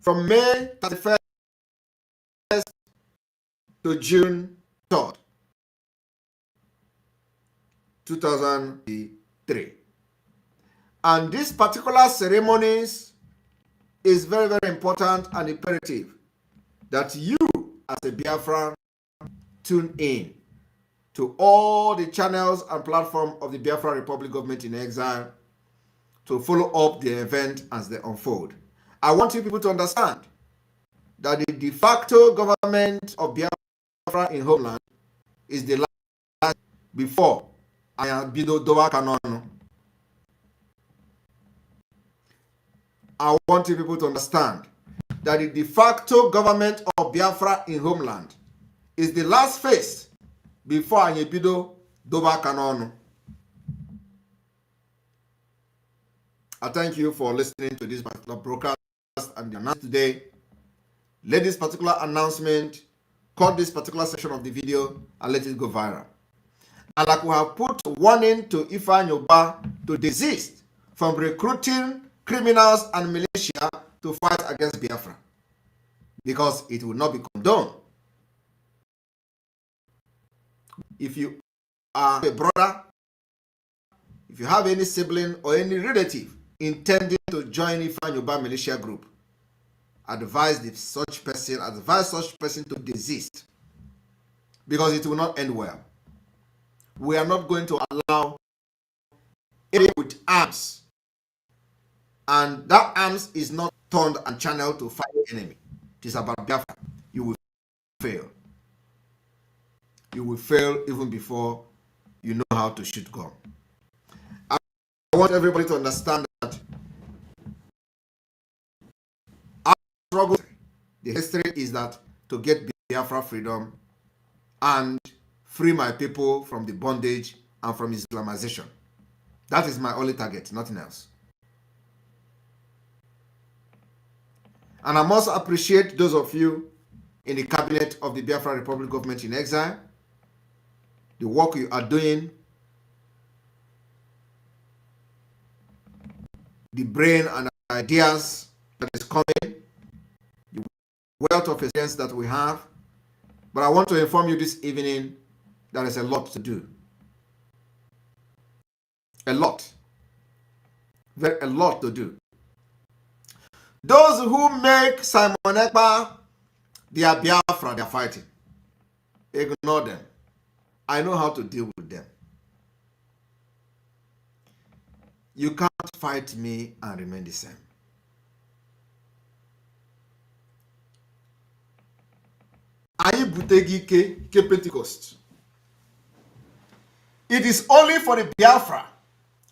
from May 31st to June 3rd. 2003. And these particular ceremonies is very, very important and imperative that you as a Biafran tune in to all the channels and platforms of the Biafra Republic government in exile to follow up the event as they unfold. I want you people to understand that the de facto government of Biafra in homeland is the last before Bido Dowa Kanono. I want you people to understand that the de facto government of Biafra in homeland is the last phase before Bido Dowa Kanono. I thank you for listening to this particular broadcast and the announcement today. Let this particular announcement cut this particular section of the video and let it go viral. And like we have put warning to Ifeanyi Ubah to desist from recruiting criminals and militia to fight against Biafra, because it will not be condoned. If you are a brother, if you have any sibling or any relative intending to join Ifeanyi Ubah militia group, advise such person to desist, because it will not end well. we are not going to allow anyone with arms, and that arms is not turned and channeled to fight the enemy. It is about Biafra. You will fail. You will fail even before you know how to shoot gun. I want everybody to understand that our struggle, the history is that to get Biafra freedom and free my people from the bondage and from Islamization. That is my only target, nothing else. And I must appreciate those of you in the cabinet of the Biafra Republic government in exile, the work you are doing, the brain and ideas that is coming, the wealth of experience that we have. But I want to inform you this evening, there is a lot to do. A lot. A lot to do. Those who make Simon Ekpa their Biafra, they are fighting. Ignore them. I know how to deal with them. You can't fight me and remain the same. Anyị buteghị ike Pentecost. It is only for the Biafra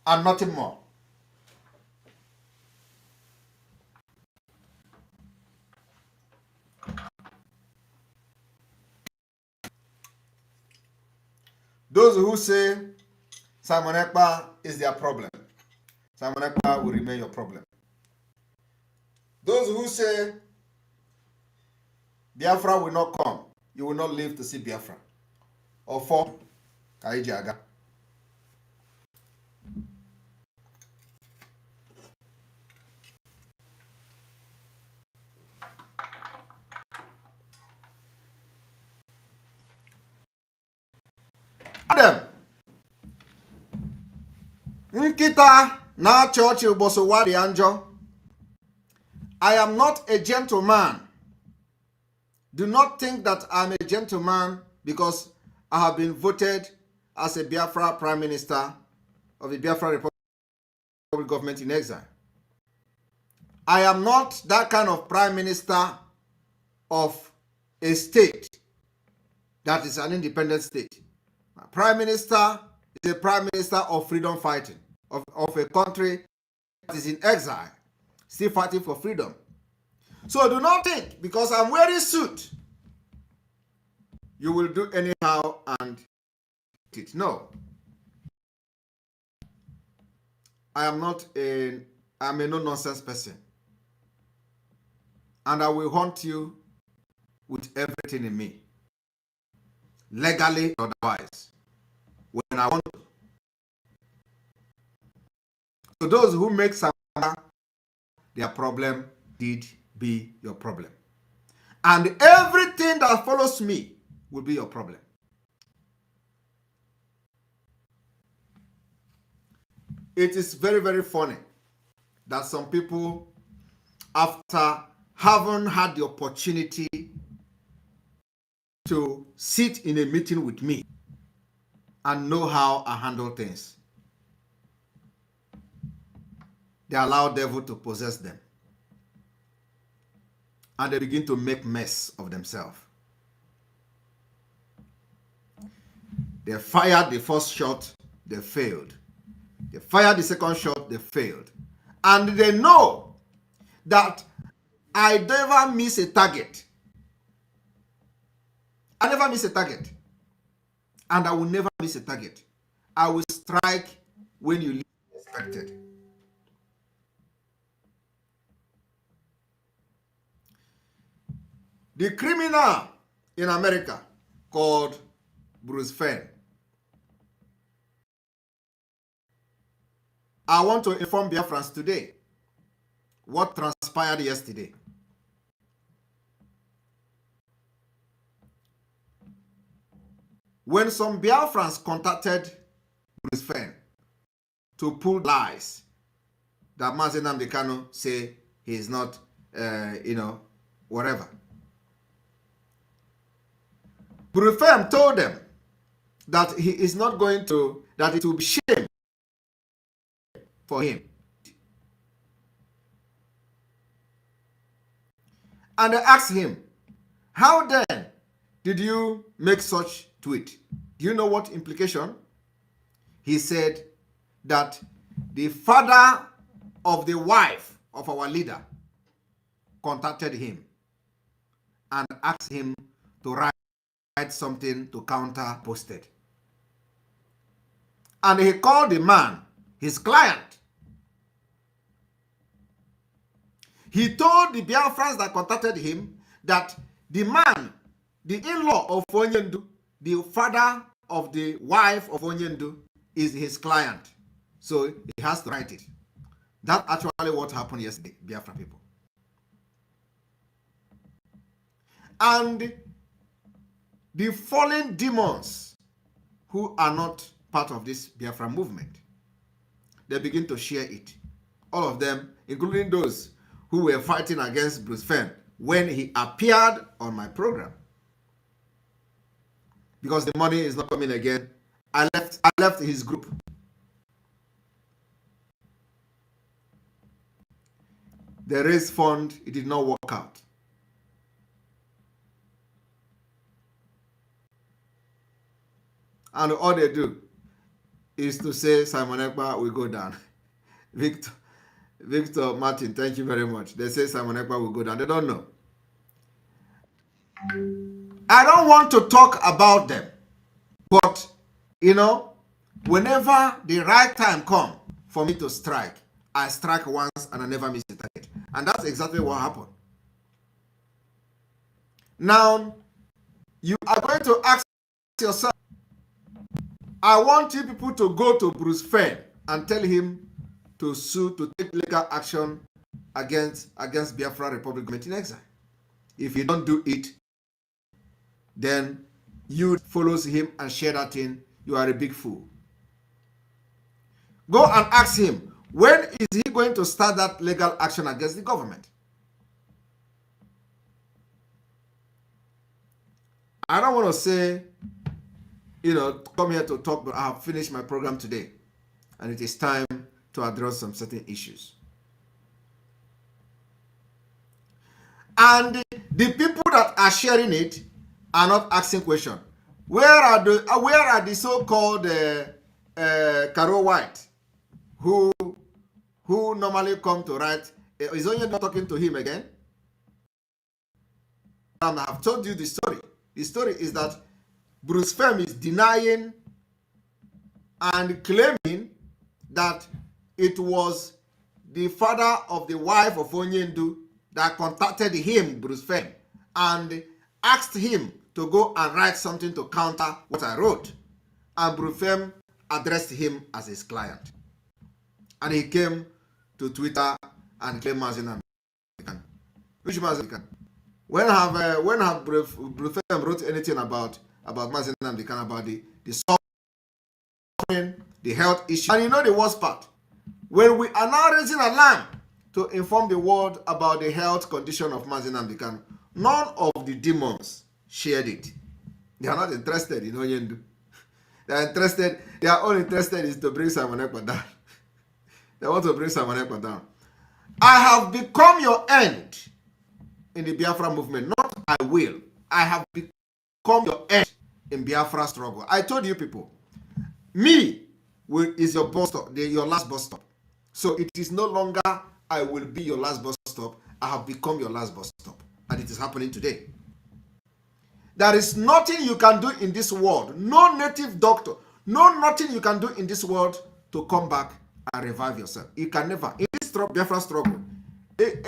and nothing more. Those who say Simon Ekpa is their problem, Simon Ekpa will remain your problem. Those who say Biafra will not come, you will not live to see Biafra. Or for Kaijaga. Adam Nkita na church Bosowari Anjo. I am not a gentleman. Do not think that I'm a gentleman because I have been voted as a Biafra Prime Minister of the Biafra Republic government in exile. I am not that kind of Prime Minister of a state that is an independent state. My Prime Minister is a Prime Minister of freedom fighting, of a country that is in exile, still fighting for freedom. So do not think, because I'm wearing suit, you will do anyhow and it. No. I'm a no-nonsense person. And I will hunt you with everything in me. Legally or otherwise. When I want to. So those who make some their problem did be your problem. And everything that follows me will be your problem. It is very, very funny that some people, after having had the opportunity to sit in a meeting with me and know how I handle things, they allow devil to possess them. And they begin to make mess of themselves. They fired the first shot, they failed. They fired the second shot, they failed. And they know that I never miss a target. I never miss a target. And I will never miss a target. I will strike when you least expect it. The criminal in America called Bruce Fenn. I want to inform Biafrans today what transpired yesterday. When some Biafrans contacted Bruce Fenn to pull lies that Mazi Nnamdi Kanu say he is not, whatever. Bruce Fenn told them that he is not going to, that it will be shame for him. And they asked him, how then did you make such tweet? Do you know what implication? He said that the father of the wife of our leader contacted him and asked him to write something to counter posted. And he called the man his client. He told the Biafrans that contacted him that the man, the in-law of Onyendu, the father of the wife of Onyendu, is his client. So he has to write it. That's actually what happened yesterday, Biafra people. And the fallen demons who are not part of this Biafra movement, they begin to share it. All of them, including those who were fighting against Bruce Fenn when he appeared on my program. Because the money is not coming again, I left his group. The raise fund, it did not work out. And all they do is to say Simon Ekpa will go down. Victor Martin, thank you very much. They say Simon Ekpa will go down. They don't know. I don't want to talk about them. But, you know, whenever the right time comes for me to strike, I strike once and I never miss the target. And that's exactly what happened. Now, you are going to ask yourself, I want you people to go to Bruce Fenn and tell him to sue, to take legal action against Biafra Republic Government in Exile. If you don't do it, then you follows him and share that in, you are a big fool. Go and ask him, when is he going to start that legal action against the government? I don't want to say, you know, come here to talk, but I have finished my program today. And it is time to address some certain issues. And the people that are sharing it are not asking questions. Where are the so-called Caro White who normally come to write? Is Onye not talking to him again? And I have told you the story. The story is that Bruce Fenn is denying and claiming that it was the father of the wife of Onyendu that contacted him, Bruce Fenn, and asked him to go and write something to counter what I wrote. And Bruce Fenn addressed him as his client. And he came to Twitter and claimed Mazin American. Which Mazin? When have Bruce Fenn wrote anything about Mazin American, about the suffering, the health issue? And you know the worst part? When we are now raising alarm to inform the world about the health condition of Mazin American, none of the demons shared it. They are not interested in Onyendu. They are all interested is to bring Simon Ekpa down. They want to bring Simon Ekpa down. I have become your end in the Biafra movement, not I will. I have become your end in Biafra struggle. I told you people, me is your bus stop, your last bus stop. So it is no longer I will be your last bus stop. I have become your last bus stop. And it is happening today. There is nothing you can do in this world. No native doctor. Nothing you can do in this world to come back and revive yourself. You can never. In this Biafra struggle, you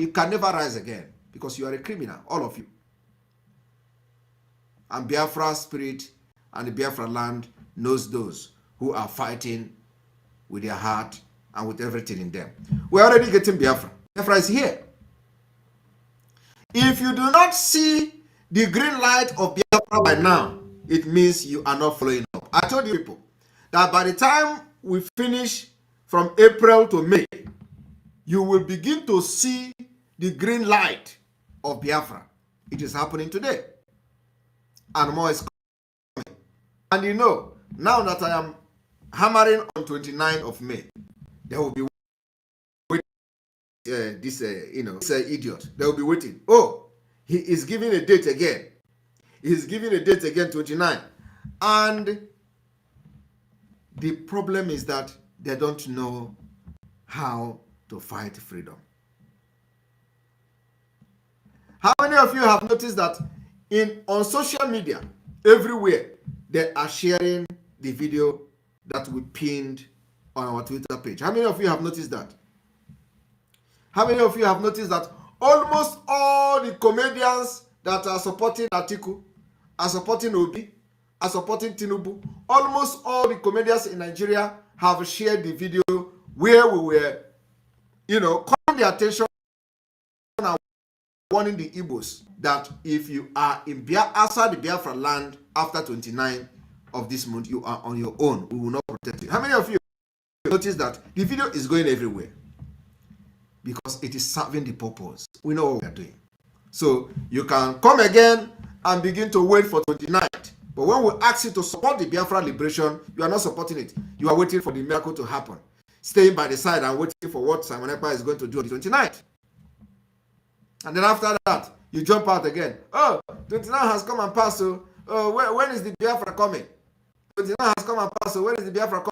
can never rise again because you are a criminal, all of you. And Biafra spirit and the Biafra land knows those who are fighting with their heart and with everything in them. We're already getting Biafra. Biafra is here. If you do not see the green light of Biafra by now, it means you are not following up. I told you people that by the time we finish from April to May, you will begin to see the green light of Biafra. It is happening today. and more is coming. And you know, now that I am hammering on 29th of May, there will be this idiot. They will be waiting. Oh, he is giving a date again. He is giving a date again, 29. And the problem is that they don't know how to fight freedom. How many of you have noticed that on social media, everywhere, they are sharing the video that we pinned on our Twitter page? How many of you have noticed that? How many of you have noticed that almost all the comedians that are supporting Atiku, are supporting Obi, are supporting Tinubu, almost all the comedians in Nigeria have shared the video where we were, calling the attention and warning the Igbos that if you are outside the Biafra land after 29 of this month, you are on your own. We will not protect you. How many of you notice that the video is going everywhere? Because it is serving the purpose. We know what we are doing. So you can come again and begin to wait for 29th. But when we ask you to support the Biafra liberation, you are not supporting it. You are waiting for the miracle to happen. Staying by the side and waiting for what Simon Ekpa is going to do on the 29th. And then after that, you jump out again. Oh, 29 has come and passed. So when is the Biafra coming? 29 has come and passed. So when is the Biafra coming?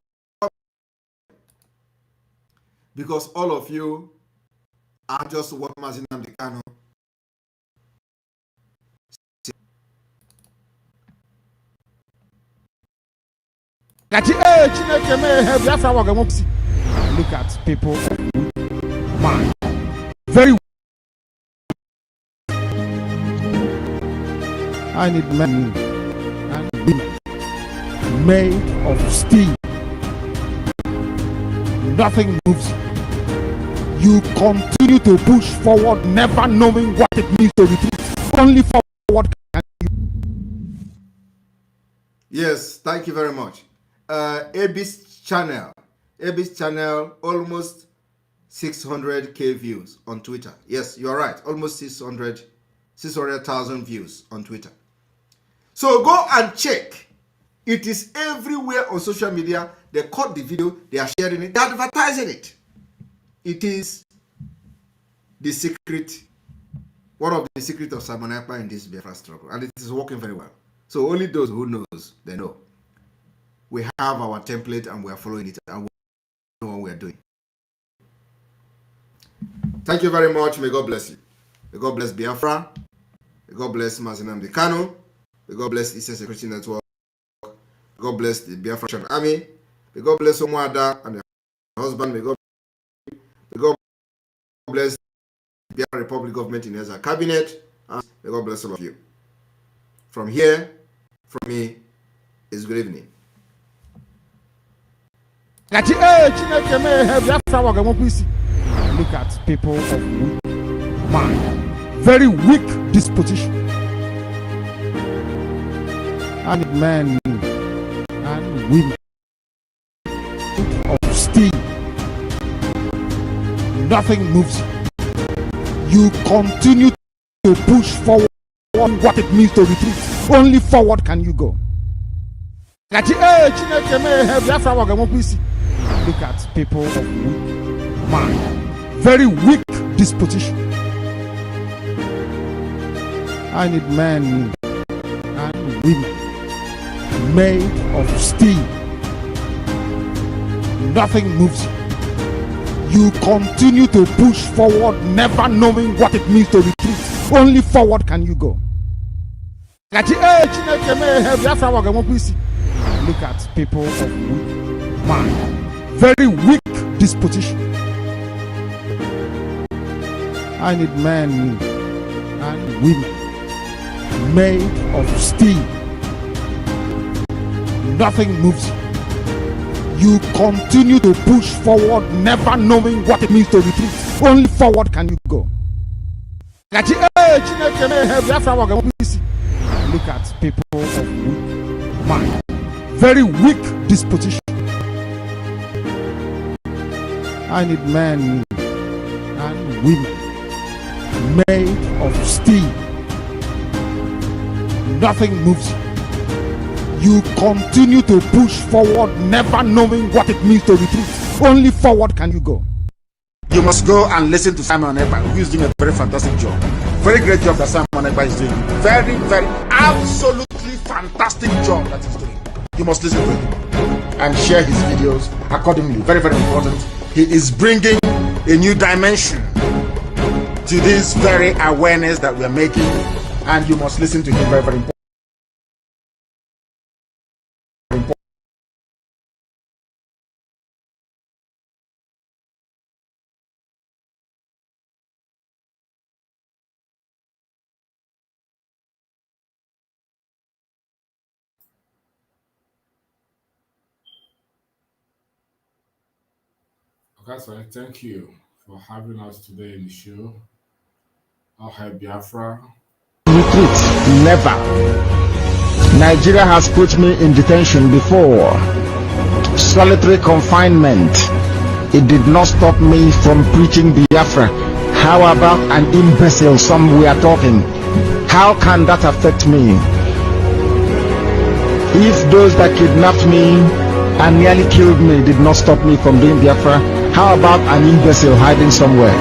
Because all of you are just what Nnamdi Kanu. Look at people, man, very. I need men and women made of steel. Nothing moves you. You continue to push forward, never knowing what it means to retreat. Only forward can you. Yes, thank you very much. Abis channel, almost 600k views on Twitter. Yes, you are right. Almost 600,000 views on Twitter. So go and check. It is everywhere on social media. They cut the video, they are sharing it, they are advertising it. It is the secret, one of the secrets of Simon Ekpa in this Biafra struggle, and it is working very well. So only those who knows, they know. We have our template and we are following it, and we know what we are doing. Thank you very much. May God bless you. May God bless Biafra. May God bless Nnamdi Kanu. May God bless Eastern Security Network. May God bless the Biafran Army. May God bless Omuada and her husband. May God bless the Biafra Republic government in his cabinet. And may God bless all of you. From here, from me, is good evening. Look at people of man, very weak disposition. I need men and women of steel. Nothing moves you. You continue to push forward what it means to retreat. Only forward can you go. Look at people of man, very weak disposition. I need men and women made of steel. Nothing moves you. You continue to push forward, never knowing what it means to retreat. Only forward can you go. Look at people of man, very weak disposition. I need men and women made of steel. Nothing moves you. You continue to push forward, never knowing what it means to retreat. Only forward can you go. Look at people of man, very weak disposition. I need men and women made of steel. nothing moves you. You continue to push forward, never knowing what it means to retreat. Only forward can you go. You must go and listen to Simon Ekpa, who is doing a very fantastic job. Very great job that Simon Ekpa is doing. Very, very, absolutely fantastic job that he's doing. You must listen to him and share his videos accordingly. Very, very important. He is bringing a new dimension to this very awareness that we are making, and you must listen to him. Very, very important. Okay, so thank you for having us today in the show. I'll help Biafra. Retreat, never. Nigeria has put me in detention before. Solitary confinement. It did not stop me from preaching Biafra. How about an imbecile somewhere talking? How can that affect me? If those that kidnapped me and nearly killed me did not stop me from doing Biafra, how about an imbecile hiding somewhere?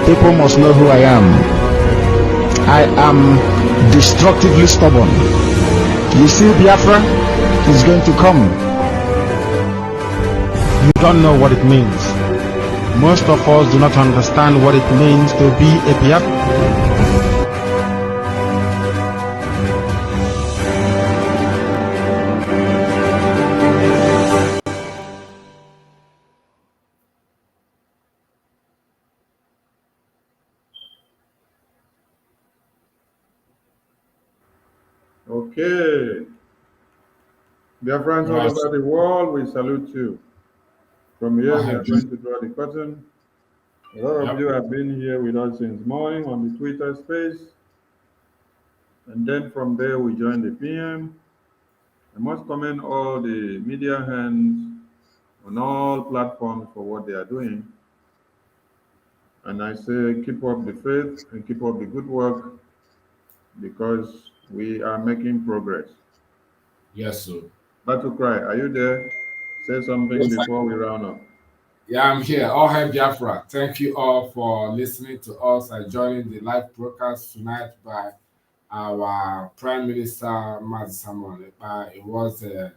People must know who I am. I am destructively stubborn. You see, Biafra is going to come. You don't know what it means. Most of us do not understand what it means to be a Biafra. Okay. Dear friends all over the world, we salute you. From here, we are going to draw the curtain. A lot of you have been here with us since morning on the Twitter space. And then from there, we join the PM. I must commend all the media hands on all platforms for what they are doing. And I say, keep up the faith and keep up the good work, because we are making progress. Yes, sir. Battle Cry, are you there? Say something before we round up. Yeah, I'm here. All hail Biafra. Thank you all for listening to us and joining the live broadcast tonight by our Prime Minister, Maz Samuel. It was a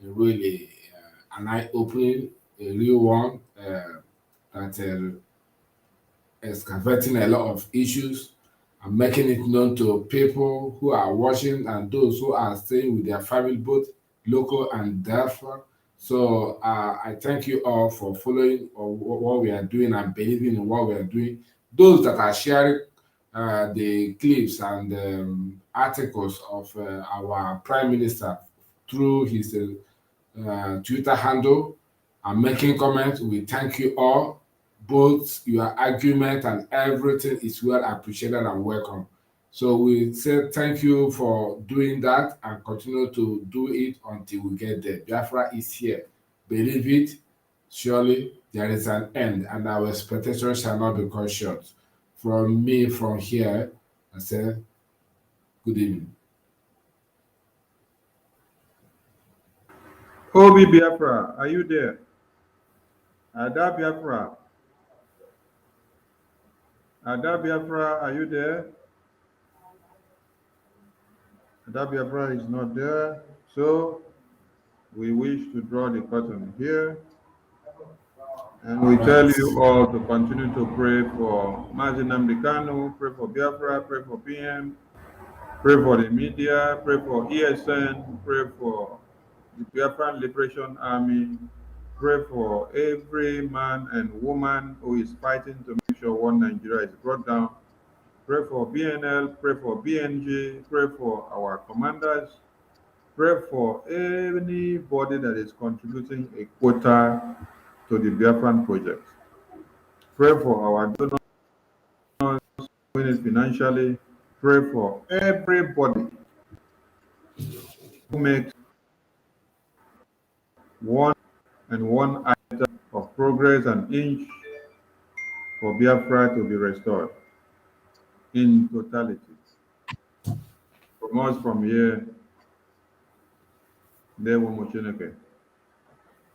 really an eye-opening, a real one that excavating a lot of issues and making it known to people who are watching and those who are staying with their family, both local and diaspora. So I thank you all for following what we are doing and believing in what we are doing. Those that are sharing the clips and articles of our Prime Minister through his Twitter handle and making comments, we thank you all. Both your argument and everything is well appreciated and welcome. So we say thank you for doing that and continue to do it until we get there. Biafra is here. Believe it, surely there is an end, and our expectation shall not be cut short. From me, from here, I say good evening. Obi Biafra, are you there? Ada Biafra. Ada Biafra, are you there? Ada Biafra is not there. So we wish to draw the curtain here. And we tell you all to continue to pray for Mazi Nnamdi Kanu, pray for Biafra, pray for PM, pray for the media, pray for ESN, pray for the Biafran Liberation Army, pray for every man and woman who is fighting to make sure one Nigeria is brought down. Pray for BNL, pray for BNG, pray for our commanders, pray for anybody that is contributing a quota to the Biafran project. Pray for our donors doing it financially. Pray for everybody who makes one item of progress and inch for Biafra to be restored in totality. From us from here, there will Chineke.